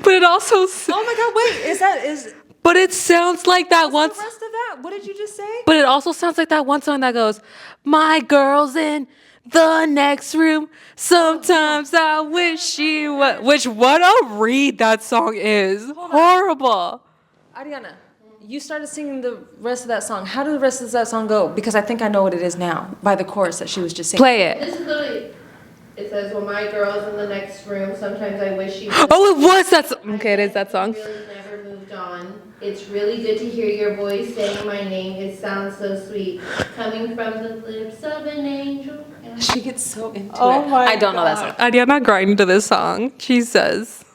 But it also. Oh my God! Wait, But it sounds like that once. the rest of that? What did you just say? But it also sounds like that one song that goes, "My girl's in the next room. Sometimes I wish she was." Which, what a read that song is. Horrible. Ariana, you started singing the rest of that song. How did the rest of that song go? Because I think I know what it is now by the chorus that she was just singing. Play it. This is literally, it says, well, my girl's in the next room. Sometimes I wish she was. Oh, it was that song. Okay, it is that song. Really never moved on. It's really good to hear your voice saying my name. It sounds so sweet. Coming from the lips of an angel. She gets so into it. my I don't know that song. Ariana grinding to this song. She says.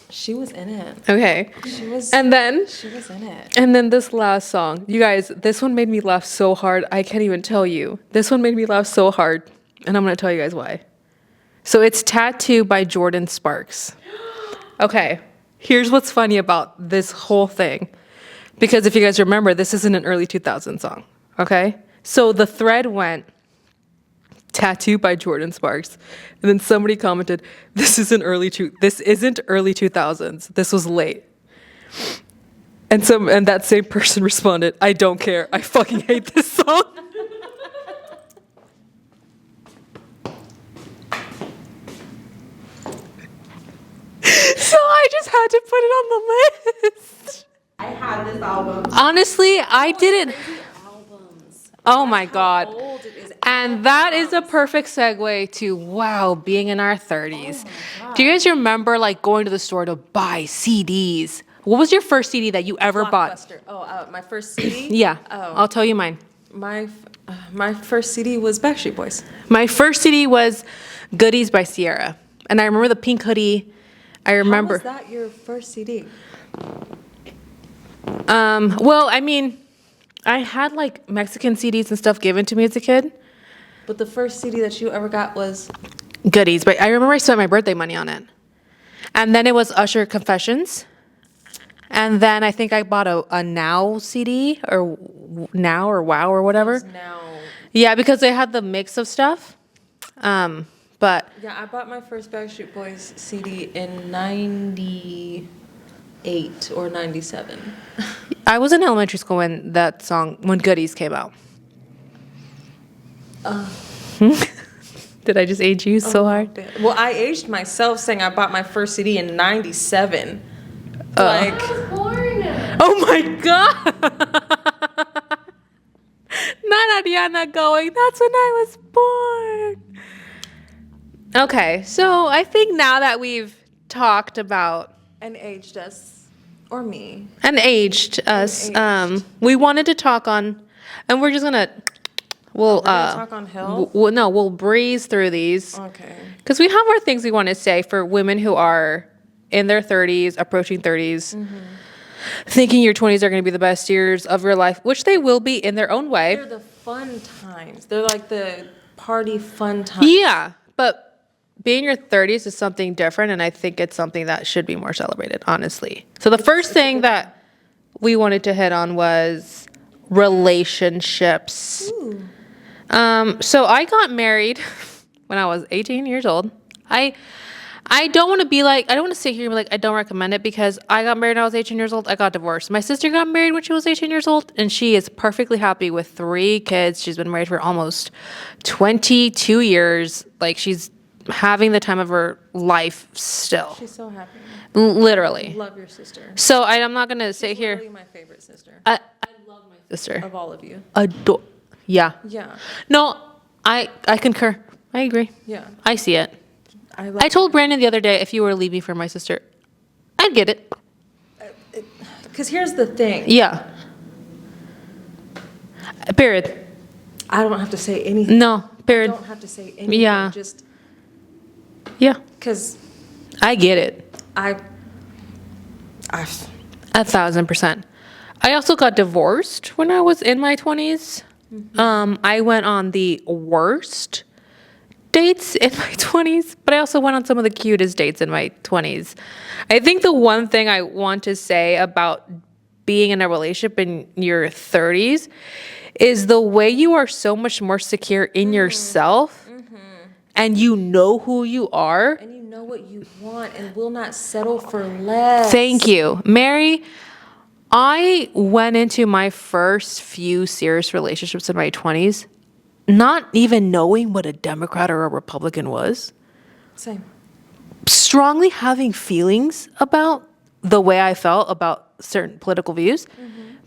She was in it. Okay. She was And then in it. this last song. You guys, this one made me laugh so hard. I can't even tell you. This one made me laugh so hard. And I'm going to tell you guys why. So it's Tattoo by Jordan Sparks. Okay. Here's what's funny about this whole thing. Because if you guys remember, this isn't an early 2000s song. Okay? So the thread went Tattoo by Jordan Sparks. And then somebody commented, this isn't early 2000s. This was late. And that same person responded, I don't care. I fucking hate this song. So I just had to put it on the list. I had this album. Honestly, I didn't. Oh my God. Old it is. And that is a perfect segue to, wow, being in our 30s. Do you guys remember like going to the store to buy CDs? What was your first CD that you ever bought? Blockbuster. Oh, my first CD? Yeah, Oh. I'll tell you mine. My first CD was Backstreet Boys. My first CD was Goodies by Sierra. And I remember the pink hoodie. I remember. How was that your first CD? Well, I mean, I had like Mexican CDs and stuff given to me as a kid. But the first CD that you ever got was... Goodies, but I remember I spent my birthday money on it. And then it was Usher Confessions. And then I think I bought a Now CD or Now or Wow or whatever. Now... Yeah, because they had the mix of stuff. But Yeah, I bought my first Backstreet Boys CD in 98 or 97. I was in elementary school when when Goodies came out. Did I just age you so hard? Well, I aged myself saying I bought my first CD in 97. I was born. Oh my God. Not Ariana going, that's when I was born. Okay, so I think now that we've talked about And aged us. Or me. and aged us, aged. we wanted to talk on, and we're just gonna, we'll, talk on health? we'll breeze through these. Okay. Because we have more things we want to say for women who are in their 30s, approaching 30s, thinking your 20s are going to be the best years of your life, which they will be in their own way. They're the fun times. They're like the party fun times. Yeah, but being in your 30s is something different, and I think it's something that should be more celebrated, honestly. So the first thing that we wanted to hit on was relationships. So I got married when I was 18 years old. I don't want to be like, I don't want to sit here and be like, I don't recommend it because I got married when I was 18 years old. I got divorced. My sister got married when she was 18 years old, and she is perfectly happy with 3 kids. She's been married for almost 22 years. Like, she's having the time of her life still. She's so happy. Literally. Love your sister. So I'm not going to sit here. Literally my favorite sister. I love my sister. Of all of you. Adore. Yeah. Yeah. No, I concur. I agree. Yeah. I see it. I I told Brandon the other day, if you were leaving for my sister, I'd get it. Because here's the thing. Yeah. Period. I don't have to say anything. No. I Period. don't have to say anything. Yeah. Just Yeah. because I get it. I 1,000%. I also got divorced when I was in my 20s. I went on the worst dates in my 20s, but I also went on some of the cutest dates in my 20s. I think the one thing I want to say about being in a relationship in your 30s is the way you are so much more secure in yourself and you know who you are. and you know what you want and will not settle for less. Thank you. Mary, I went into my first few serious relationships in my 20s not even knowing what a Democrat or a Republican was, Same. strongly having feelings about the way I felt about certain political views,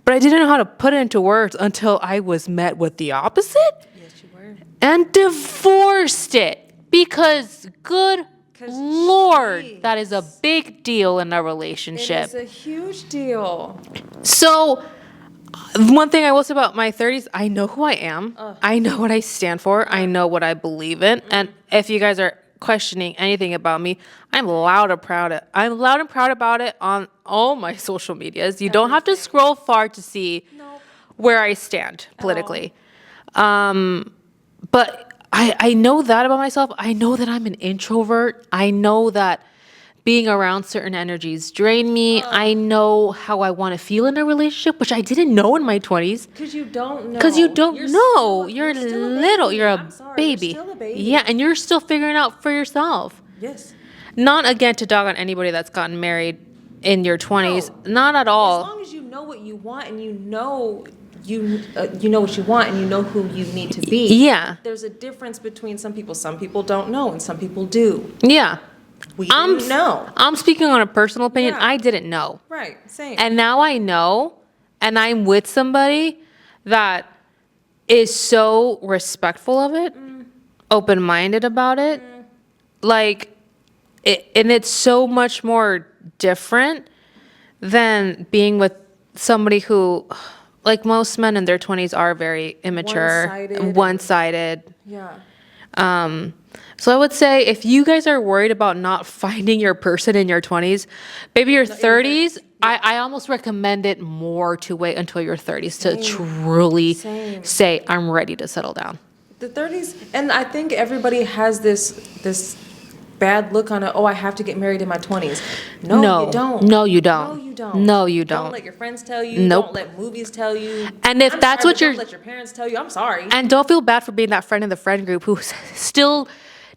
but I didn't know how to put it into words until I was met with the opposite Yes, you were. and divorced it because good 'Cause Lord, that is a jeez. big deal in a It relationship. is a huge deal. So, one thing I will say about my 30s, I know who I am. I know what I stand for. I know what I believe in. And if you guys are questioning anything about me, I'm loud and proud. I'm loud and proud about it on all my social medias. You don't have to scroll far to see where I stand politically. But I know that about myself. I know that I'm an introvert. I know that being around certain energies drain me. I know how I want to feel in a relationship, which I didn't know in my 20s. Because you don't know. Because you don't You're know. still- You're still a little. baby. You're a I'm sorry, baby. You're still a baby. Yeah, and you're still figuring out for yourself. Yes. Not again to dog on anybody that's gotten married in your 20s. No. Not at As all. long as you know what you want and you know what you want and you know who you need to be. Yeah. There's a difference between some people. Some people don't know and some people do. Yeah. We didn't know. I'm speaking on a personal opinion. Yeah. I didn't know. Right. Same. And now I know, and I'm with somebody that is so respectful of it, open-minded about it. Like, and it's so much more different than being with somebody who, like most men in their 20s are very immature, One-sided. one-sided. Yeah. So I would say if you guys are worried about not finding your person in your 20s, maybe your 30s, I almost recommend it more to wait until your 30s to truly Same. say, I'm ready to settle down. The 30s, and I think everybody has this bad look on it. Oh, I have to get married in my 20s. No, you don't. No, you don't. No, you don't. No, you Don't don't. let your friends tell you. Nope. Don't let movies tell you. And if I'm that's sorry, what but you're- don't let your parents tell you. I'm sorry. And don't feel bad for being that friend in the friend group who still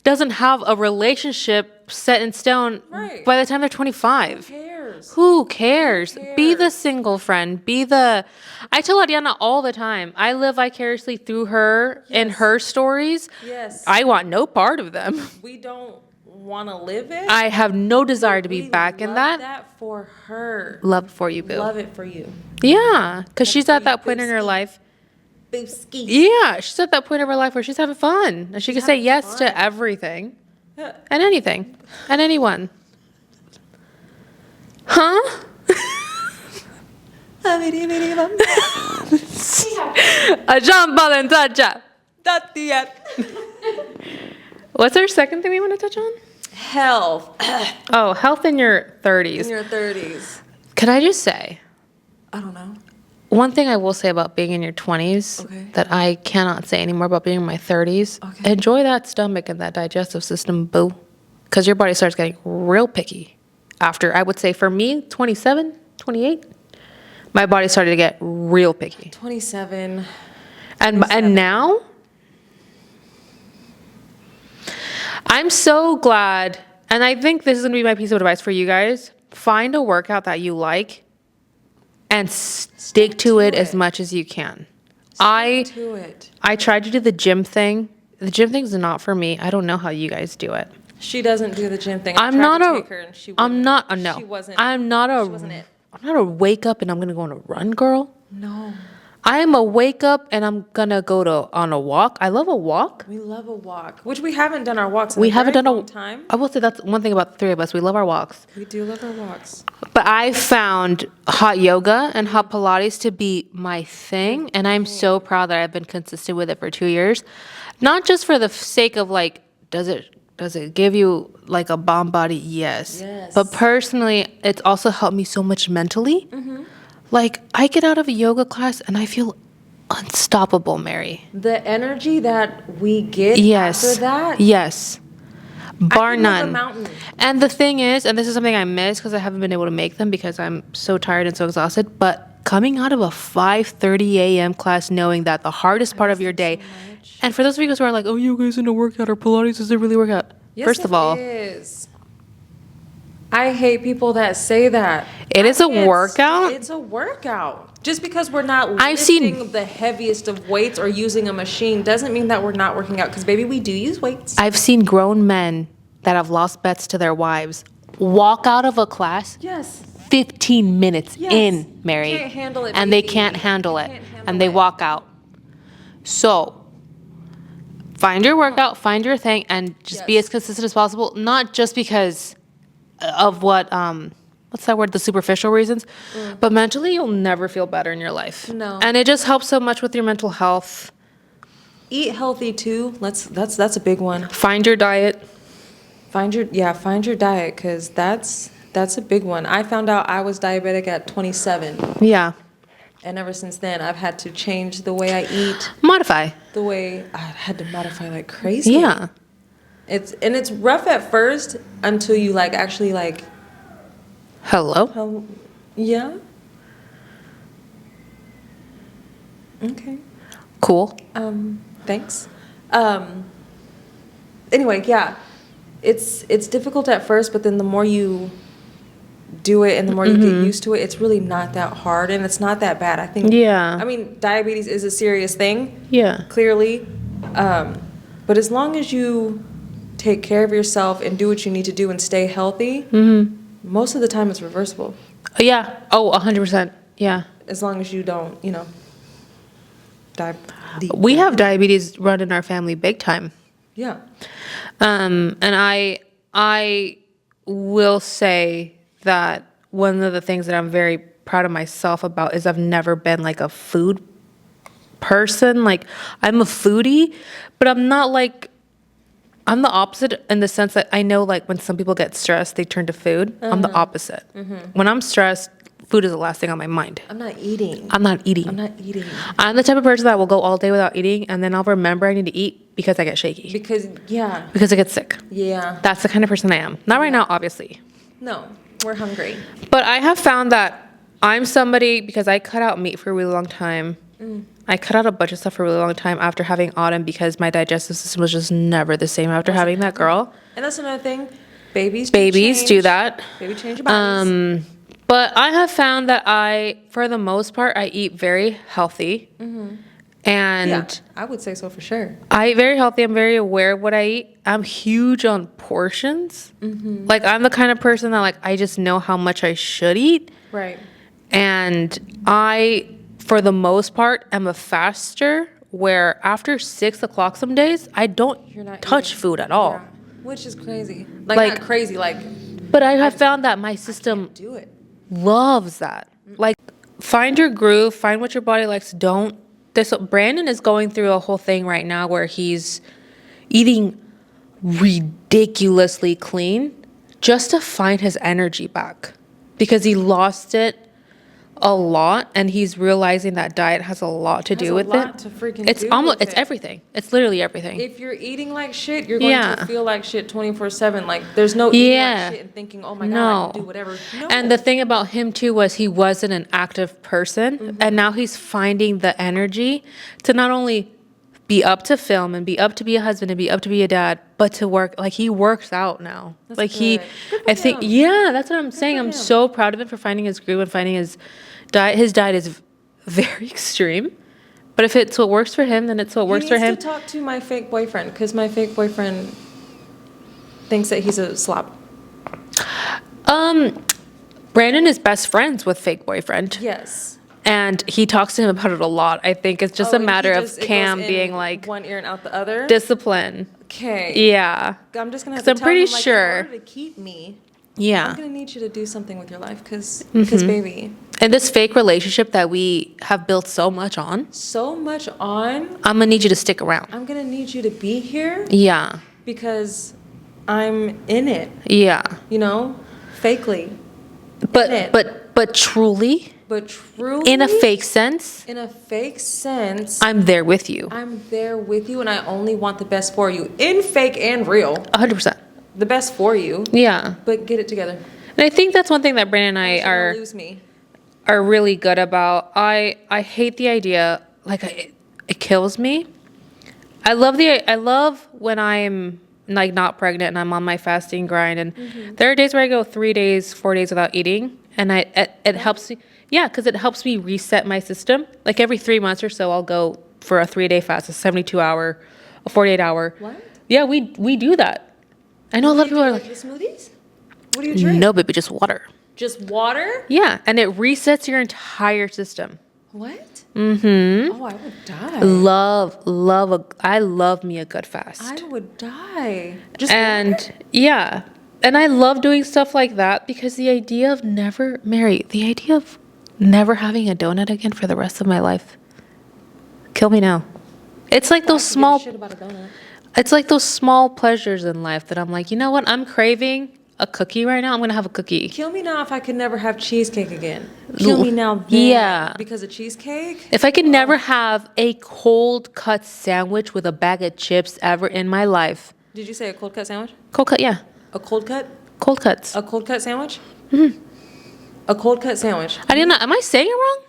doesn't have a relationship set in stone Right. by the time they're 25. Who cares? Who cares? Be the cares? single friend. I tell Ariana all the time, I live vicariously through her and Yes. her stories. Yes. I want no part of them. We don't want to live it. I have no desire to be We back in love that. that for her. Love for you, boo. Love it for you. Yeah, because she's at you, that point in her Booski. life. Booski. Yeah, she's at that point of her life where she's having fun. And she can say having yes fun. to everything Yeah. and anything and anyone. Huh? A Jean Valentine. What's our second thing we want to touch on? Health Oh, health in your 30s. in your 30s. Could I just say, I don't know. one thing I will say about being in your 20s Okay. that I cannot say anymore about being in my 30s, Okay. enjoy that stomach and that digestive system, boo. Because your body starts getting real picky after, I would say for me, 27, 28, my body started to get real picky. 27. And now, I'm so glad, and I think this is going to be my piece of advice for you guys. Find a workout that you like and stick to it as much as you can. To it. I tried to do the gym thing. The gym thing's not for me. I don't know how you guys do it. She doesn't do the gym thing. I'm not She a wasn't. She She wasn't wasn't it. I'm not a wake up and I'm gonna go on a run girl. No. I am a wake up and I'm gonna go on a walk. I love a walk. We love a walk, which we haven't done our walks in We a haven't very done long time. I will say that's one thing about the three of us. We love our walks. We do love our walks. But I found hot yoga and hot Pilates to be my thing. And I'm so proud that I've been consistent with it for 2 years. Not just for the sake of like, does it give you like a bomb body? Yes. Yes. But personally, it's also helped me so much mentally. Like I get out of a yoga class and I feel unstoppable, Mary. The energy that we get Yes. after that. Yes. Bar I can move a none. mountain. And the thing is, and this is something I miss because I haven't been able to make them because I'm so tired and so exhausted, but coming out of a 5:30 a.m. class knowing that the hardest part of your day, and for those of you guys who are like, oh, you guys in a workout or Pilates, is it really workout? Yes, First of all, it is. I hate people that say that. It is I a can't workout? It's a workout. Just because we're not I've lifting seen- the heaviest of weights or using a machine doesn't mean that we're not working out. Because baby, we do use weights. I've seen grown men that have lost bets to their wives walk out of a class Yes. 15 minutes Yes. in, Mary. Can't handle it, And they baby. can't handle it. Can't handle And they it. walk out. So, find your workout, find your thing, and just be Yes. as consistent as possible. Not just because of what's that word? The superficial reasons. But mentally, you'll never feel better in your life. No. And it just helps so much with your mental health. Eat healthy too. That's a big one. Find your diet. Find your diet because that's a big one. I found out I was diabetic at 27, Yeah. and ever since then I've had to change the way I eat. Modify. The way I had to modify like crazy. Yeah. It's rough at first until you actually Hello? yeah. Okay. Cool. Thanks. Anyway, yeah. It's difficult at first, but then the more you do it and the more you get used to it, it's really not that hard and it's not that bad. I think. Yeah. I mean, diabetes is a serious thing. Yeah. Clearly, but as long as you take care of yourself and do what you need to do and stay healthy, most of the time it's reversible. Yeah. Oh, 100%. Yeah. As long as you don't, die. We have diabetes run in our family big time. Yeah. And I will say that one of the things that I'm very proud of myself about is I've never been like a food person. Like I'm a foodie, but I'm not like, I'm the opposite in the sense that I know like when some people get stressed, they turn to food. I'm the opposite. When I'm stressed, food is the last thing on my mind. I'm not eating. I'm not eating. I'm the type of person that will go all day without eating and then I'll remember I need to eat because I get shaky. Because Because I get sick. Yeah. That's the kind of person I am. Not right now, obviously. No, we're hungry. But I have found that I'm somebody, because I cut out meat for a really long time. I cut out a bunch of stuff for a really long time after having Autumn because my digestive system was just never the same after having that girl. And that's another thing. Babies do that. Baby change your bodies. But I have found that for the most part, I eat very healthy. And Yeah, I would say so for sure. I eat very healthy. I'm very aware of what I eat. I'm huge on portions. Like I'm the kind of person that like I just know how much I should eat. Right. And I, for the most part, am a faster where after 6 o'clock some days, I don't You're not touch eating. food at all. Yeah. Which is crazy. Like- Not crazy, But I have found that my system do it. loves that. Like, find your groove, find what your body likes. Don't. Brandon is going through a whole thing right now where he's eating ridiculously clean just to find his energy back because he lost it a lot and he's realizing that diet has a lot to do with it. To freaking It's do almost with it's it. everything. It's literally everything. If you're eating like shit, you're going Yeah. to feel like shit 24/7. Like there's no eating Yeah. like shit and thinking, oh my god, I No. can do whatever. No. And the thing about him too was he wasn't an active person and now he's finding the energy to not only be up to film and be up to be a husband and be up to be a dad, but to work like he works out now. That's like good. Good for I think him. yeah, that's what I'm saying. I'm him. so proud of him for finding his groove and finding his diet. His diet is very extreme. But if it's what works for him, then it's what works for him. He needs to talk to my fake boyfriend because my fake boyfriend thinks that he's a slob. Brandon is best friends with fake boyfriend. Yes. And he talks to him about it a lot. I think it's just a matter of Cam being like one ear and out the other. discipline. Okay. Yeah. I'm just gonna have 'Cause to I'm tell pretty him, like, sure- in order to keep me, Yeah. I'm gonna need you to do something with your life because Mm-hmm. baby, And this fake relationship that we have built so much on, so much on. I'm gonna need you to stick around. I'm gonna need you to be here Yeah. because I'm in it. Yeah. Fakely, But truly, but truly in a fake sense, In a fake sense, I'm there with you. I'm there with you, and I only want the best for you, in fake and real. 100%. The best for you, Yeah. but get it together. And I think that's one thing that Brandon and You're I gonna lose me. are really good about. I hate the idea, it kills me. I love when I'm like not pregnant and I'm on my fasting grind and there are days where I go 3 days, 4 days without eating and it helps me. Yeah, because it helps me reset my system. Like every 3 months or so, I'll go for a 3-day fast, a 72-hour, a 48-hour. What? Yeah, we do that. I know a lot of people are like, the smoothies? What do you drink? no, baby, just water. Just water? Yeah, and it resets your entire system. What? Mm-hmm. Oh, I would die. I love me a good fast. I would die. Just And water? yeah, and I love doing stuff like that because the idea of never having a donut again for the rest of my life, kill me now. It's like those I small, could give a shit about a donut. it's like those small pleasures in life that I'm like, you know what? I'm craving a cookie right now. I'm gonna have a cookie. Kill me now if I could never have cheesecake again. Kill me now then. Yeah. Because of cheesecake? If I could never have a cold cut sandwich with a bag of chips ever in my life. Did you say a cold cut sandwich? Cold cut, yeah. A cold cut? Cold cuts. A cold cut sandwich? Mm-hmm. A cold cut sandwich. I didn't know. Am I saying it wrong?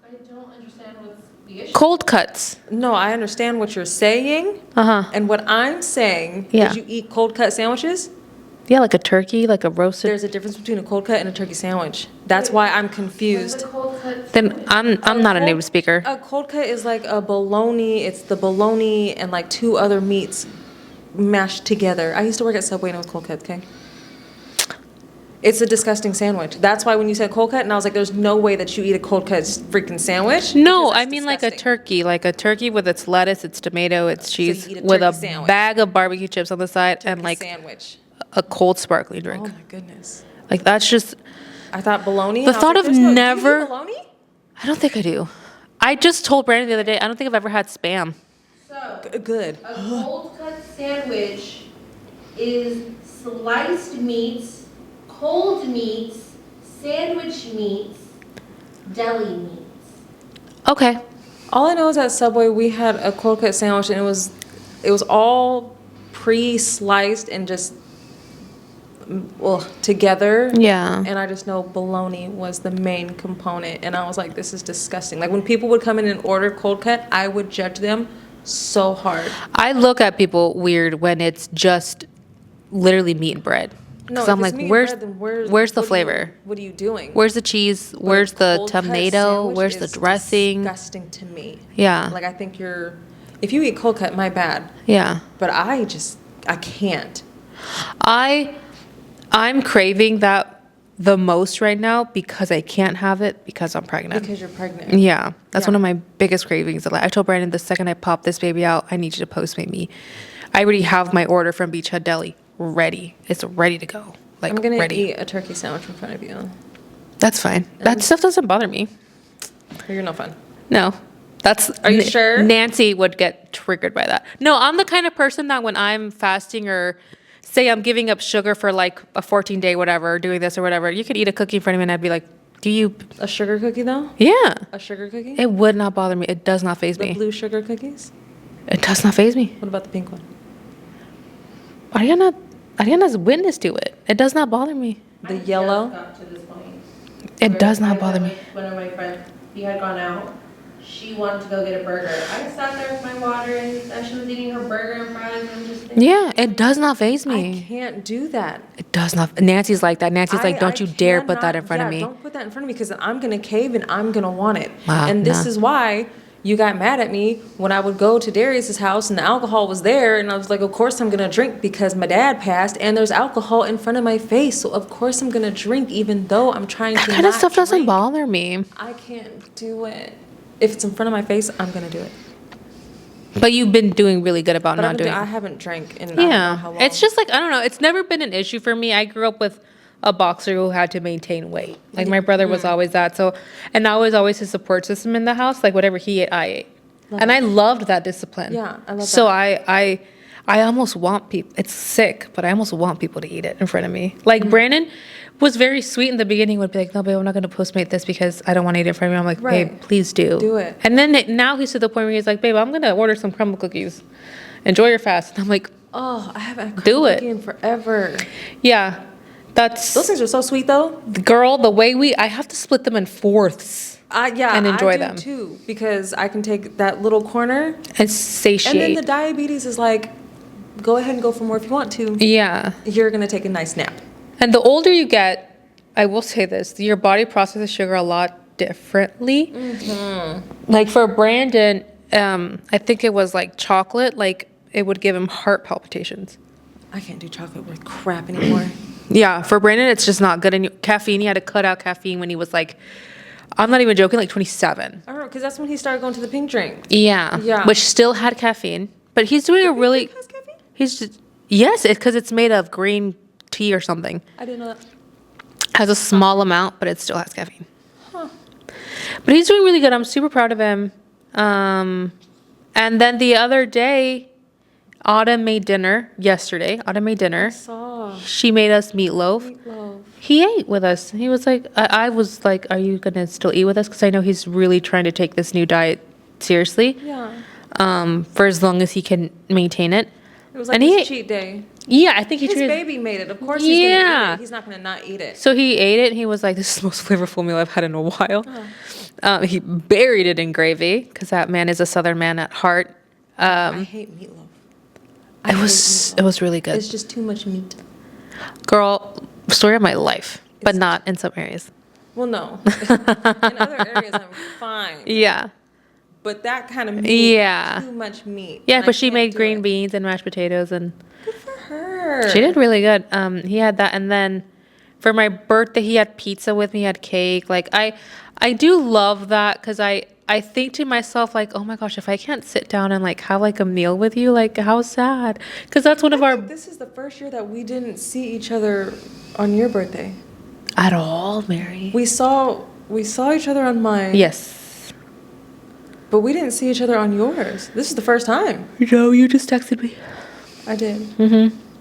I don't understand what's the issue. Cold cuts. No, I understand what you're saying. Uh huh. And what I'm saying Yeah. is you eat cold cut sandwiches? Yeah, like a turkey, like a roasted. There's a difference between a cold cut and a turkey sandwich. That's why I'm confused. What's a cold cut? Then I'm not a native speaker. A cold cut is like a bologna. It's the bologna and like 2 other meats mashed together. I used to work at Subway and it was cold cut, okay? It's a disgusting sandwich. That's why when you said cold cut, and I was like, there's no way that you eat a cold cut freaking sandwich. No, because I that's mean disgusting. like a turkey with its lettuce, its tomato, its So you cheese, eat a with a turkey sandwich. bag of barbecue chips on the side, and Turkey like sandwich. a cold sparkling Oh drink. my goodness. Like that's just. I thought bologna. The and I was thought like, of there's no- do you never- eat bologna? I don't think I do. I just told Brandon the other day. I don't think I've ever had spam. So, Good. a cold cut sandwich is sliced meats, cold meats, sandwich meats, deli meats. Okay. All I know is at Subway we had a cold cut sandwich and it was all pre-sliced and just together. Yeah. And I just know bologna was the main component, and I was like, this is disgusting. Like when people would come in and order cold cut, I would judge them so hard. I look at people weird when it's just literally meat and bread. Because if I'm it's like, meat and where's bread, then where's the what are you- flavor? What are you doing? Where's the cheese? But Where's a the cold cut tomato? sandwich Where's the is dressing? Disgusting to me. Yeah. Like I think if you eat cold cut, my bad. Yeah. But I can't. I'm craving that the most right now because I can't have it because I'm pregnant. Because you're pregnant. Yeah, that's Yeah. one of my biggest cravings. Like, I told Brandon the second I pop this baby out, I need you to Postmate me. I already have my order from Beachhead Deli ready. It's ready to go. Like I'm gonna ready. eat a turkey sandwich in front of you. That's fine. That stuff doesn't bother me. You're no fun. No. That's Are you sure? Nancy would get triggered by that. No, I'm the kind of person that when I'm fasting or say I'm giving up sugar for like a 14-day whatever, or doing this or whatever, you could eat a cookie in front of me and I'd be like, do you? A sugar cookie though? Yeah. A sugar cookie? It would not bother me. It does not faze The me. blue sugar cookies? It does not faze me. What about the pink one? Ariana's witness to it. It does not bother me. The I just yellow? got to this point. It where does I not bother met me. One of my friends, he had gone out. She wanted to go get a burger. I sat there with my water and as she was eating her burger and fries, I'm just thinking, Yeah, it does not faze I me. can't do that. It does not. Nancy's like that. Nancy's like, don't you dare put that in front of me. Don't put that in front of me because I'm going to cave and I'm going to want it. Wow, And this nah. is why you got mad at me when I would go to Darius's house and the alcohol was there. And I was like, of course I'm going to drink because my dad passed and there's alcohol in front of my face. So of course I'm going to drink even though I'm trying That to kind of not stuff doesn't drink. bother me. I can't do it. If it's in front of my face, I'm going to do it. But you've been doing really good about But not doing I it. haven't drank in I don't know Yeah. how long. It's just like, I don't know. It's never been an issue for me. I grew up with a boxer who had to maintain weight. Like my brother was always that. So, and I was always his support system in the house. Like whatever he ate, I ate. And I loved that discipline. Yeah, I love so that. I almost want people, it's sick, but I almost want people to eat it in front of me. Like Brandon was very sweet in the beginning, would be like, no, babe, I'm not going to Postmate this because I don't want to eat it in front of me. I'm like, Right. babe, please do. Do it. And then now he's to the point where he's like, babe, I'm going to order some crumble cookies. Enjoy your fast. And I'm like, Oh, I haven't had Do it. cookie in forever. yeah, that's, Those things are so sweet though. girl, the way I have to split them in fourths and enjoy I do them. too because I can take that little corner, and satiate. and then the diabetes is like, go ahead and go for more if you want to. Yeah. You're gonna take a nice nap. And the older you get, I will say this, your body processes sugar a lot differently. Like for Brandon, I think it was like chocolate, like it would give him heart palpitations. I can't do chocolate with crap anymore. Yeah, for Brandon, it's just not good. And caffeine, he had to cut out caffeine when he was like, I'm not even joking, like 27. I don't know because that's when he started going to the pink drink. Yeah. Yeah. Which still had caffeine. But he's doing a really, Has caffeine? he's just, yes, it's because it's made of green tea or something. I didn't know that. Has a small amount, but it still has caffeine. But he's doing really good. I'm super proud of him. And then the other day, Autumn made dinner yesterday. Autumn made dinner. Saw She made us meatloaf. meatloaf. He ate with us. He was like, I was like, are you going to still eat with us? Because I know he's really trying to take this new diet seriously. Yeah. For as long as he can maintain it. It was like And he his ate- cheat day. Yeah, I think he His treated. baby made it. Of course he's gonna eat Yeah. it. He's not gonna not eat it. So he ate it. And he was like, "This is the most flavorful meal I've had in a while." He buried it in gravy because that man is a Southern man at heart. I hate meatloaf. It was really good. It's just too much meat. Girl, story of my life, but not in some areas. Well, no. In other areas, I'm fine. Yeah. But that kind of meat, Yeah. too much meat. Yeah, and I but she can't made do green it. beans and mashed potatoes, and Good for her. she did really good. He had that, and then for my birthday, he had pizza with me, he had cake. Like I do love that because I think to myself like, oh my gosh, if I can't sit down and like have like a meal with you, like how sad. Because that's one of I our think this is the first year that we didn't see each other on your birthday. at all, Mary. We saw each other on mine. Yes. But we didn't see each other on yours. This is the first time. No, you just texted me. I did.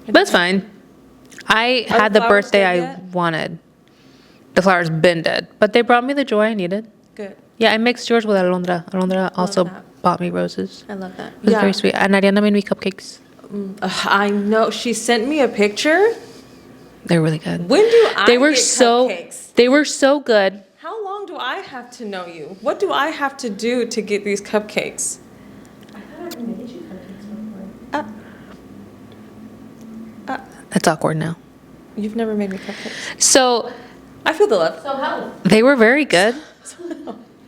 That's fine. I Are had the the flowers birthday dead I yet? wanted. The flowers been dead, but they brought me the joy I needed. Good. Yeah, I mixed yours with Alondra. Alondra also that. bought me roses. I love that. It was very sweet. And Ariana made me cupcakes. I know. She sent me a picture. They're really good. When do I They were get so cupcakes? they were so good. How long do I have to know you? What do I have to do to get these cupcakes? I thought I made you cupcakes before. It's awkward now. You've never made me cupcakes. So I feel the love. So how? they were very good.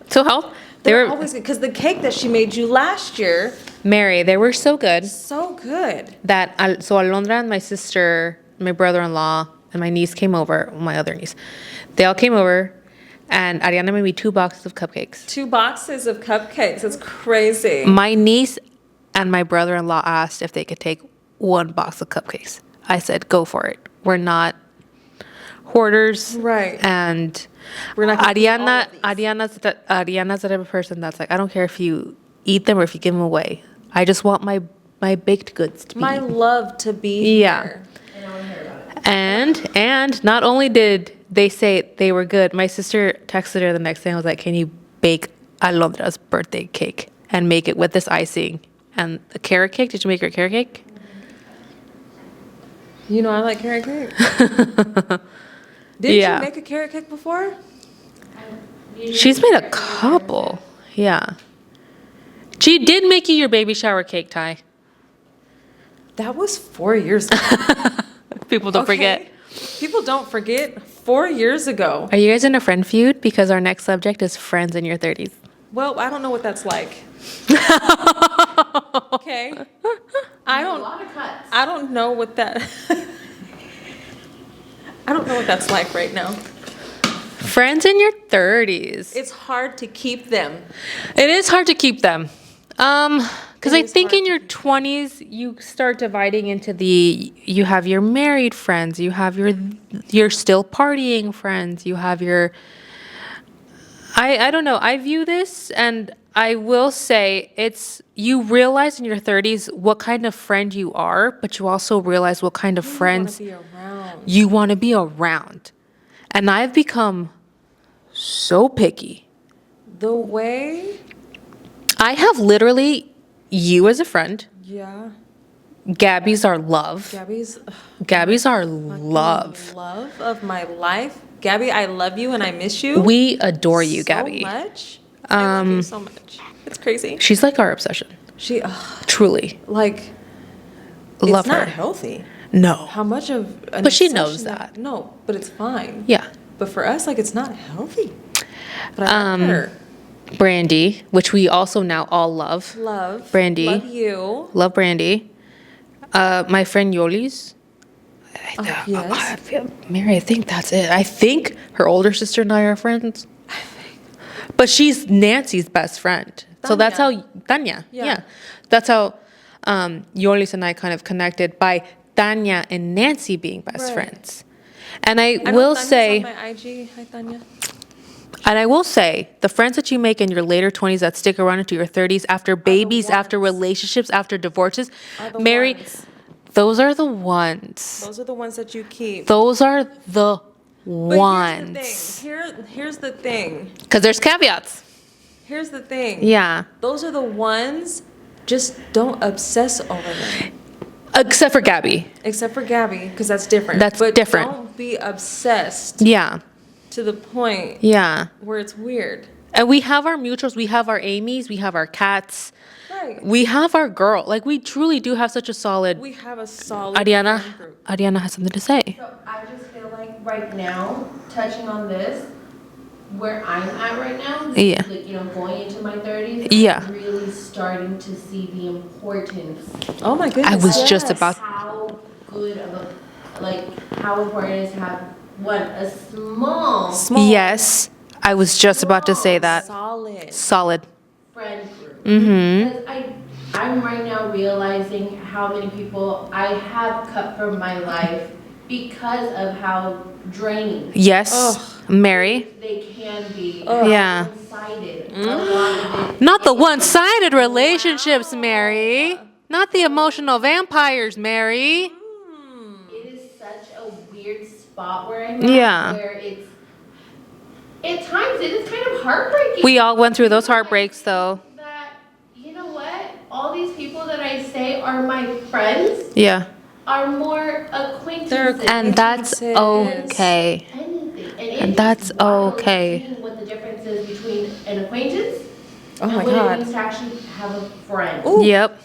So how? They They're were always good because the cake that she made you last year, Mary. They were so good so good. that so Alondra and my sister, my brother-in-law, and my niece came over. My other niece, they all came over, and Ariana made me 2 boxes of cupcakes. 2 boxes of cupcakes. It's crazy. My niece and my brother-in-law asked if they could take 1 box of cupcakes. I said, go for it. We're not hoarders. Right. And We're not gonna eat all Ariana, of these. Ariana's the type of person that's like, I don't care if you eat them or if you give them away. I just want my baked goods to be My eaten. love to be Yeah. here. I don't want to hear about it. And not only did they say they were good, my sister texted her the next day and was like, can you bake Alondra's birthday cake and make it with this icing and a carrot cake? Did you make her a carrot cake? You know I like carrot cake. Did Yeah. you make a carrot cake before? She's made a couple. Yeah. She did make you your baby shower cake, Ty. That was 4 years ago. People don't forget. Okay? People don't forget 4 years ago. Are you guys in a friend feud? Because our next subject is friends in your 30s. Well, I don't know what that's like. Okay. A lot of cuts. I don't know what that I don't know what that's like right now. Friends in your 30s. It's hard to keep them. It is hard to keep them. Because It I is think hard in to your 20s you start dividing into you have your married friends, you have your still partying friends, you have your I don't know. I view this and I will say you realize in your 30s what kind of friend you are, but you also realize what kind of friends You wanna be around. you want to be around. And I've become so picky. The way, I have literally you as a friend. yeah, Gabby's our love. Gabby's Gabby's our love. love of my life. Gabby, I love you and I miss you We adore you, Gabby. so much. I love you so much. It's crazy. She's like our obsession. She Truly. like Love it's not her. healthy. No. How much of an But she obsession knows that. No, but it's fine. Yeah. But for us, like, it's not healthy. But I love her. Brandy, which we also now all love. Love. Brandy. Love you. Love Brandy. My friend Yoli's. Yes. Mary, I think that's it. I think her older sister and I are friends. But she's Nancy's best friend. So that's how Tanya. Yeah. That's how Yolis and I kind of connected by Tanya and Nancy being best Right. friends. And I know will Tanya's say, on my IG. Hi, Tanya. and I will say, the friends that you make in your later 20s that stick around into your 30s after babies, after ones. relationships, after divorces, Are the Mary, ones. those are the ones. Those are the ones that you keep. Those are the But ones. Here's the thing. Because there's caveats. Here's the thing. Yeah. Those are the ones. Just don't obsess over them. Except for Gabby. Except for Gabby, because that's different. That's but different. Don't be obsessed Yeah. to the point Yeah. where it's weird. And we have our mutuals, we have our Amy's, we have our cats. Right. Right. We have our girl. Like, we truly do have such a solid. We have a solid Ariana, friend group. Ariana has something to say. So I just feel like right now, touching on this, where I'm at right now, Yeah. like, going into my 30s, Yeah. I'm really starting to see the importance Oh my goodness. I was just yes. about. how good of how important it is to have a small Yes, I was just about to say that. Solid. Solid. friend group. Mm-hmm. Because I'm right now realizing how many people I have cut from my life because of how draining Yes, Mary. they can be. Yeah. One-sided. A lot of it. Not the one-sided relationships, Mary. Not the emotional vampires, Mary. It is such a weird spot where I'm at. Yeah. Where it's, at times it is kind of heartbreaking. We all went through those heartbreaks, though. That, you know what? All these people that I say are my friends Yeah. are more acquaintances. And that's okay. Anything. And that's it's wild okay. seeing what the difference is between an acquaintance Oh my and what it God. means to actually have a friend. Ooh. Yep.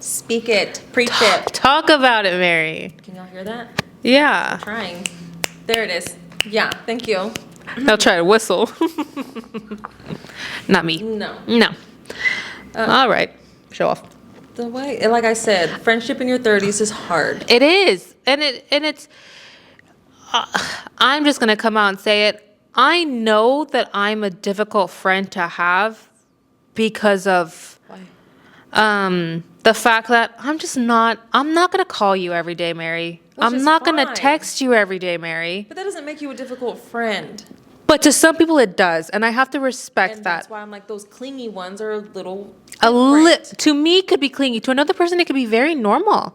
Speak it. Preach it. Talk about it, Mary. Can y'all hear that? Yeah. Trying. There it is. Yeah. Thank you. They'll try to whistle. Not me. No. No. All right. Show off. The way, like I said, friendship in your 30s is hard. It is. And it's I'm just going to come out and say it. I know that I'm a difficult friend to have because of the fact that I'm not going to call you every day, Mary. Which I'm is not going to fine. text you every day, Mary. But that doesn't make you a difficult friend. But to some people it does, and I have to respect And that. that's why I'm like, those clingy ones are a little To me could be clingy. To another person it could be very normal.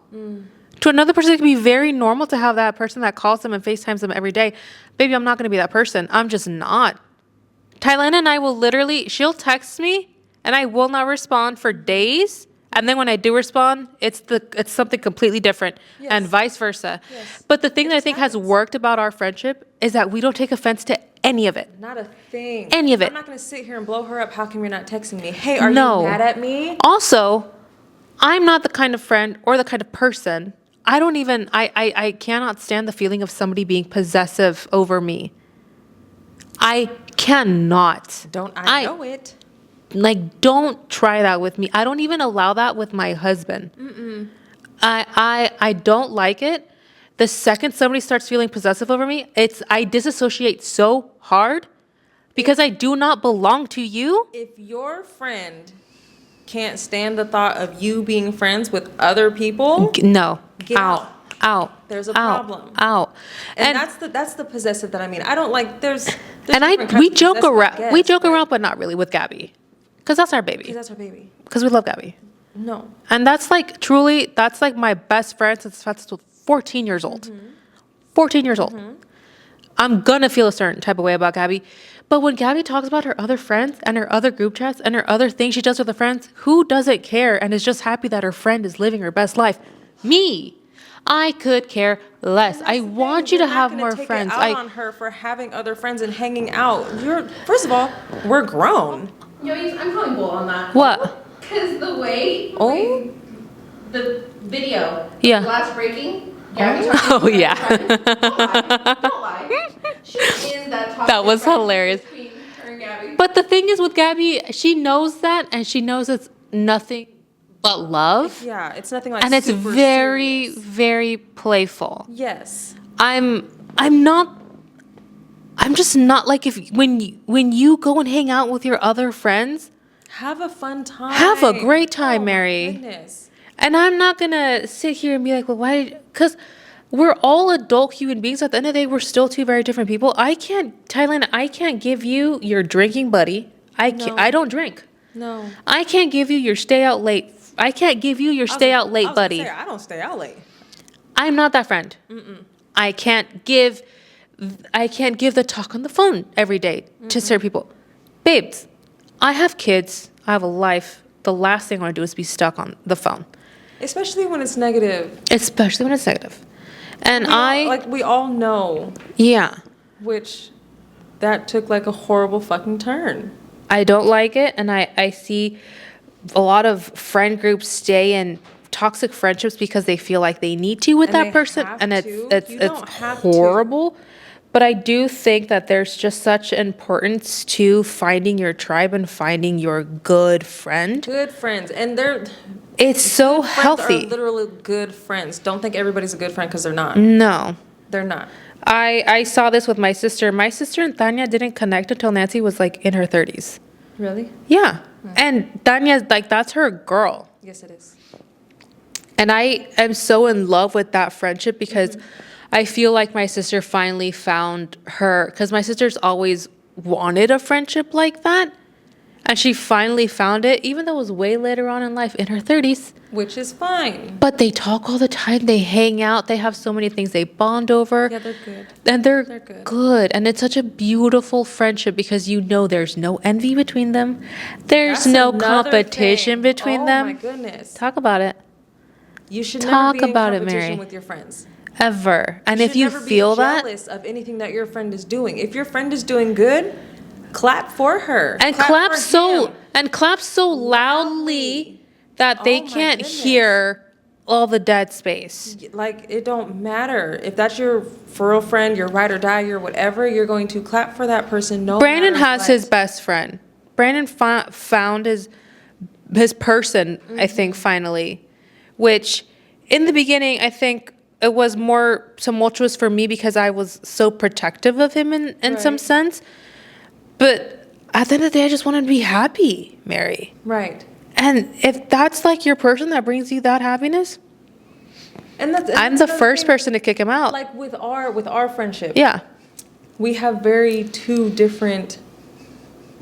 To another person it could be very normal to have that person that calls them and FaceTimes them every day. Baby, I'm not going to be that person. I'm just not. Thailand and I will literally, she'll text me and I will not respond for days. And then when I do respond, it's something completely different, and vice versa. Yes. But the thing that I think has worked about our friendship is that we don't take offense to any of it. Not a thing. Any of it. I'm not going to sit here and blow her up. How come you're not texting me? Hey, are No. you mad at me? Also, I'm not the kind of friend or the kind of person. I cannot stand the feeling of somebody being possessive over me. I cannot. Don't I know it? Like, don't try that with me. I don't even allow that with my husband. I don't like it. The second somebody starts feeling possessive over me, I disassociate so hard because I do not belong to you. If your friend can't stand the thought of you being friends with other people, No. Get out. Out. There's a out, problem. Out. and that's the possessive that I mean. I don't like there's And different kinds we of joke possessive, I around. guess, We joke but- around, but not really with Gabby, because that's our Because baby. that's our baby. Because we love Gabby, No. and that's like truly, that's like my best friend since I was 14 years old. 14 years old. I'm gonna feel a certain type of way about Gabby, but when Gabby talks about her other friends and her other group chats and her other things she does with her friends, who doesn't care and is just happy that her friend is living her best life? Me. I could care less. I want you to have more friends. You're not gonna take it out on her for having other friends and hanging out. First of all, we're grown. I'm calling bull on that. What? Because the way Oh. the video, Yeah. glass breaking, Gabby talking Oh, to her yeah. friend. Don't lie. She is that toxic That was friend hilarious. between her and Gabby. But the thing is with Gabby, she knows that, and she knows it's nothing but love, Yeah, it's nothing like and it's super very, serious. very playful. Yes. I'm just not like when you go and hang out with your other friends, Have a fun time. have a great time, Oh, my Mary. goodness. And I'm not gonna sit here and be like, well, why? Because we're all adult human beings. At the end of the day, we're still two very different people. I can't give you your drinking buddy. I don't drink. No. I can't give you your stay out late. I can't give you your stay out late buddy. I don't stay out late. I'm not that friend. I can't give the talk on the phone every day to certain people. Babes, I have kids. I have a life. The last thing I want to do is be stuck on the phone, Especially when it's negative. especially when it's negative. And We all know, yeah, which that took like a horrible fucking turn. I don't like it. And I see a lot of friend groups stay in toxic friendships because they feel like they need to with And that they person, have and to. it's You don't have to. horrible. But I do think that there's just such importance to finding your tribe and finding your good friend. Good friends, and It's so friends healthy. are literally good friends. Don't think everybody's a good friend because they're not. No. They're not. I saw this with my sister. My sister and Tanya didn't connect until Nancy was like in her 30s. Really? Yeah. And Tanya, like, that's her girl. Yes, it is. And I am so in love with that friendship because I feel like my sister finally found her, because my sister's always wanted a friendship like that. And she finally found it, even though it was way later on in life, in her 30s. Which is fine. But they talk all the time. They hang out. They have so many things they bond over. Yeah, they're good. And they're good. good. And it's such a beautiful friendship because you know there's no envy between them. There's That's no another competition thing. between Oh, them. my goodness. Talk about it. You should Talk never be about it, in competition Mary. with your friends. Ever. And You if should you never feel be that, jealous of anything that your friend is doing. If your friend is doing good, clap for her. and Clap for him. clap so loudly that they Oh my can't goodness. hear all the dead space. Like, it don't matter. If that's your for real friend, your ride or die, your whatever, you're going to clap for that person. No Brandon matter has what. his best friend. Brandon found his person, I think, finally, which in the beginning, I think it was more tumultuous for me because I was so protective of him in some Right. sense. But at the end of the day, I just wanted to be happy, Mary. Right. And if that's like your person that brings you that happiness, And that's I'm the first person to kick him out. Like with our friendship. Yeah. We have two different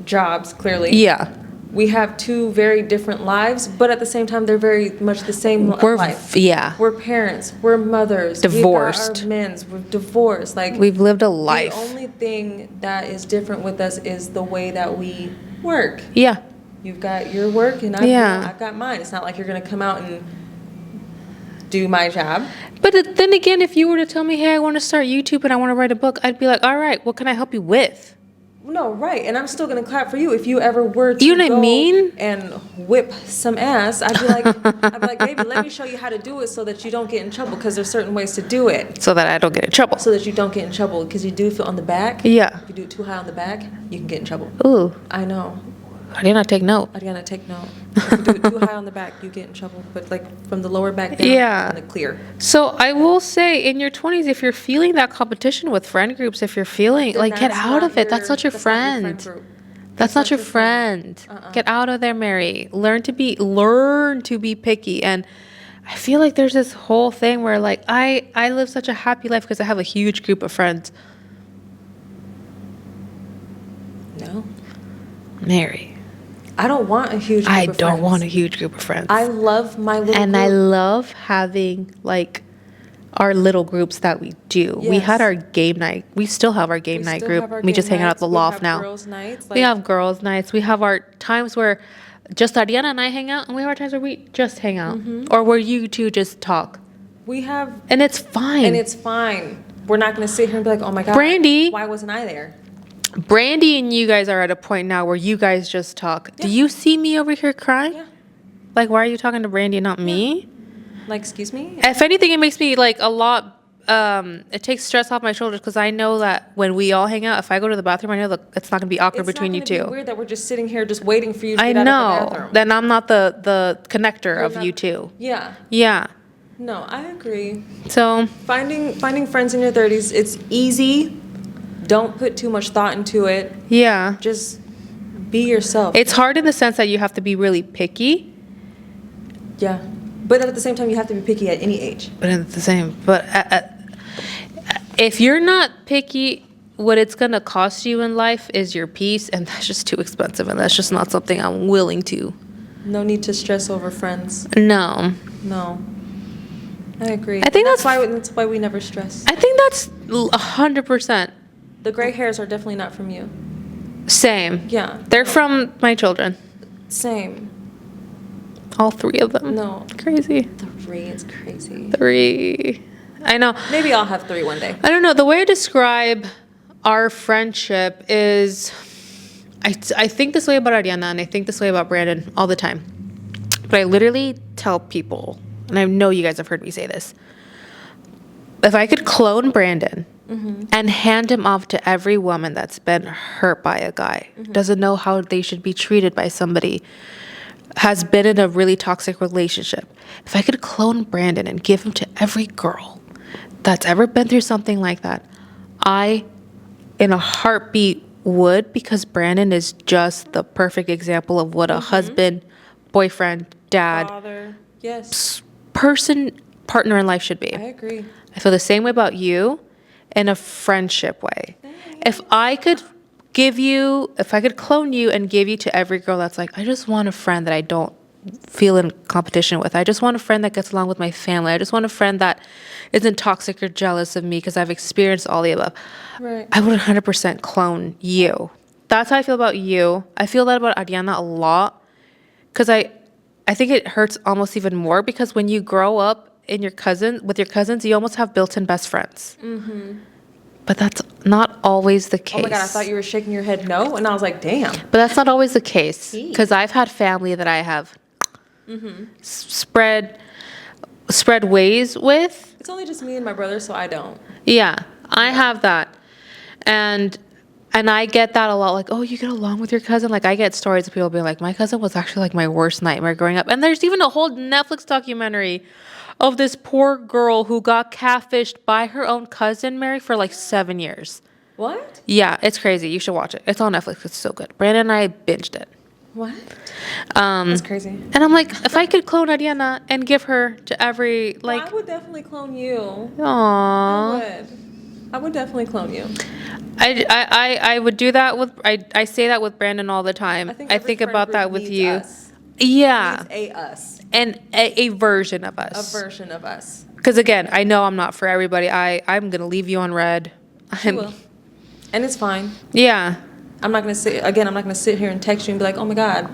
jobs, clearly. Yeah. We have two very different lives, but at the same time, they're very much the same life. Yeah. We're parents. We're mothers. Divorced. We've got our men's. We're divorced. Like, We've lived a life. the only thing that is different with us is the way that we work. Yeah. You've got your work, and I've got mine. It's not like you're going to come out and do my job. But then again, if you were to tell me, hey, I want to start YouTube and I want to write a book, I'd be like, all right, what can I help you with? No, right. And I'm still going to clap for you. If you ever were to You know what I go mean? and whip some ass, I'd be like, baby, let me show you how to do it so that you don't get in trouble, because there's certain ways to do it. So that I don't get in trouble. So that you don't get in trouble, because you do feel on the back. Yeah. If you do it too high on the back, you can get in trouble. Ooh, I know. I did not take note. I gotta take note. If you do it too high on the back, you get in trouble. But like from the lower back down, Yeah. kind of clear. So I will say, in your 20s, if you're feeling that competition with friend groups, if you're feeling, Then like, get that's out not of it. That's not your that's friend. group. That's not your friend. Get out of there, Mary. Learn to be picky. And I feel like there's this whole thing where, like, I live such a happy life because I have a huge group of friends. No, Mary, I don't want a huge group I of don't friends. want a huge group of friends. I love my little And group. I love having, like, our little groups that we do. We Yes. had our game night. We still have our game We night still group. have our We just game hang out at nights. the We loft have now. girls' nights. We have girls' nights. We have our times where just Ariana and I hang out, and we have our times where we just hang out. Or where you two just talk. We have, And it's fine. and it's fine. We're not going to sit here and be like, oh my God, Brandy. why wasn't I there? Brandy and you guys are at a point now where you guys just talk. Do you see me over here crying? Yeah. Like, why are you talking to Brandy and not me? Like, excuse me? If anything, it makes me like a lot. It takes stress off my shoulders because I know that when we all hang out, if I go to the bathroom, I know that it's not gonna be awkward between you It's not gonna two. be weird that we're just sitting here just waiting for you to I get out of the know. bathroom. Then I'm not the connector You're of not- you two. Yeah. Yeah. No, I agree. So Finding friends in your 30s, it's easy. Don't put too much thought into it. yeah, Just be yourself. it's hard in the sense that you have to be really picky, Yeah. But at the same time, you have to be picky at any age. but at the same, if you're not picky, what it's gonna cost you in life is your peace, and that's just too expensive, and that's just not something I'm willing to. No need to stress over friends. No. No. I agree. I think that's why we never stress. I think that's 100%. The gray hairs are definitely not from you. Same. Yeah. They're from my children. Same. All three of them. No. Crazy. 3, it's crazy. 3. I know. Maybe I'll have 3 one day. I don't know. The way I describe our friendship is I think this way about Ariana and I think this way about Brandon all the time. but I literally tell people, and I know you guys have heard me say this, if I could clone Brandon and hand him off to every woman that's been hurt by a guy, doesn't know how they should be treated by somebody, has been in a really toxic relationship, if I could clone Brandon and give him to every girl that's ever been through something like that, I, in a heartbeat, would, because Brandon is just the perfect example of what a husband, boyfriend, dad, Father. Yes. partner in life should be. I agree. I feel the same way about you in a friendship way. If I could clone you and give you to every girl that's like, I just want a friend that I don't feel in competition with. I just want a friend that gets along with my family. I just want a friend that isn't toxic or jealous of me because I've experienced all the above. Right. I would 100% clone you. That's how I feel about you. I feel that about Ariana a lot because I think it hurts almost even more because when you grow up with your cousins, you almost have built-in best friends. But that's not always the case. Oh my God, I thought you were shaking your head no, and I was like, damn. But that's not always the case because I've had family that I have spread ways with. It's only just me and my brother, so I don't. Yeah, I have that. And I get that a lot, like, oh, you get along with your cousin? Like, I get stories of people being like, my cousin was actually like my worst nightmare growing up. And there's even a whole Netflix documentary of this poor girl who got catfished by her own cousin, Mary, for like 7 years. What? Yeah, it's crazy. You should watch it. It's on Netflix. It's so good. Brandon and I binged it. What? That's crazy. And I'm like, if I could clone Ariana and give her to every, like... I would definitely clone you. Aww. I would definitely clone you. I would do that with... I say that with Brandon all the time. I think about that with you. Us. Yeah. Needs a us. And a version of us. A version of us. Because again, I know I'm not for everybody. I'm going to leave you on red. You will. And it's fine. Yeah. I'm not going to sit here and text you and be like, oh my God.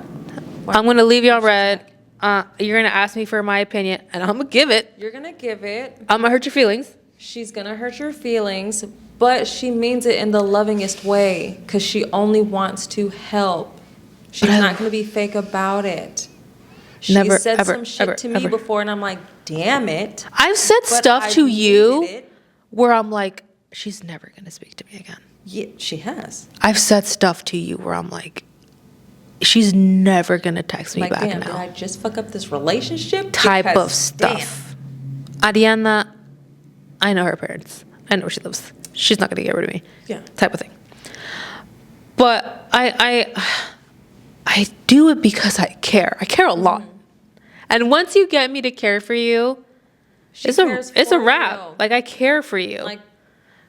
I'm going to leave you on red. You're going to ask me for my opinion, and I'm going to give it. You're going to give it. I'm going to hurt your feelings. She's going to hurt your feelings, but she means it in the lovingest way because she only wants to help. She's not going to be fake about it. She said some shit to me before, and I'm like, damn it. I've said stuff to you where I'm like, she's never going to speak to me again. Yeah, she has. I've said stuff to you where I'm like, she's never going to text me like, back damn, now. Did I just fuck up this relationship? Type of stuff. Ariana, I know her parents. I know where she lives. She's not going to get rid of me. Yeah. Type of thing. But I do it because I care. I care a lot. And once you get me to care for you, it's a wrap. Like, I care for you. Like,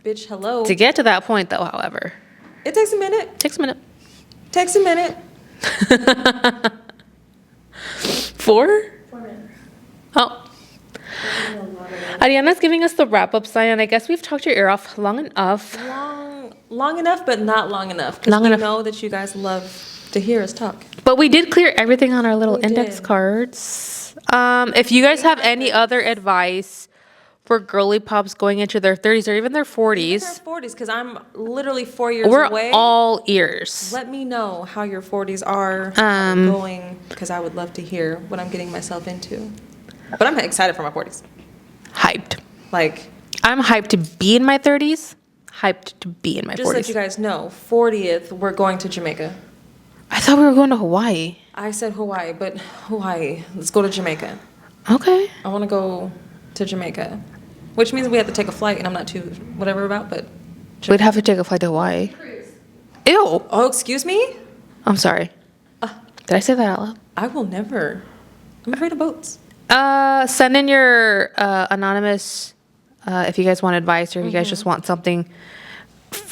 bitch, hello. To get to that point, though, however. It takes a minute. Takes a minute. Takes a minute. 4? 4 minutes. Oh. Ariana's giving us the wrap-up sign, and I guess we've talked your ear off long enough. Long enough, but not long enough. Because we know that you guys love to hear us talk. But we did clear everything on our little index cards. If you guys have any other advice for girly pops going into their 30s or even their 40s. Even their 40s, because I'm literally 4 years we're away. We're all ears. Let me know how your 40s are going, because I would love to hear what I'm getting myself into. But I'm excited for my 40s. Hyped. Like, I'm hyped to be in my 30s. Hyped to be in my 40s. Just let you guys know, 40th, we're going to Jamaica. I thought we were going to Hawaii. I said Hawaii, but Hawaii. Let's go to Jamaica. Okay. I want to go to Jamaica. Which means we have to take a flight, and I'm not too whatever about, but... We'd have to take a flight to Hawaii. Ew. Oh, excuse me? I'm sorry. Did I say that out loud? I will never. I'm afraid of boats. Send in your anonymous, if you guys want advice or if you guys just want something,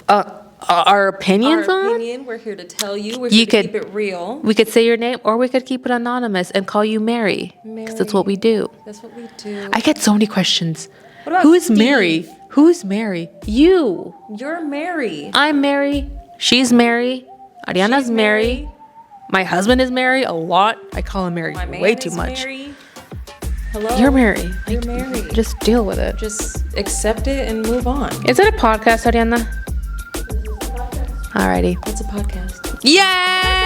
our opinions on. Our opinion, we're here to tell you. We're here to keep it real. We could say your name, or we could keep it anonymous and call you Mary. Because that's what we do. That's what we do. I get so many questions. What about Who is Steve? Mary? Who's Mary? You. You're Mary. I'm Mary. She's Mary. Ariana's Mary. My husband is Mary a lot. I call him Mary way too much. Mary. Hello. You're Mary. You're Mary. Just deal with it. Just accept it and move on. Is it a podcast, Ariana? Alrighty. It's a podcast. Yeah!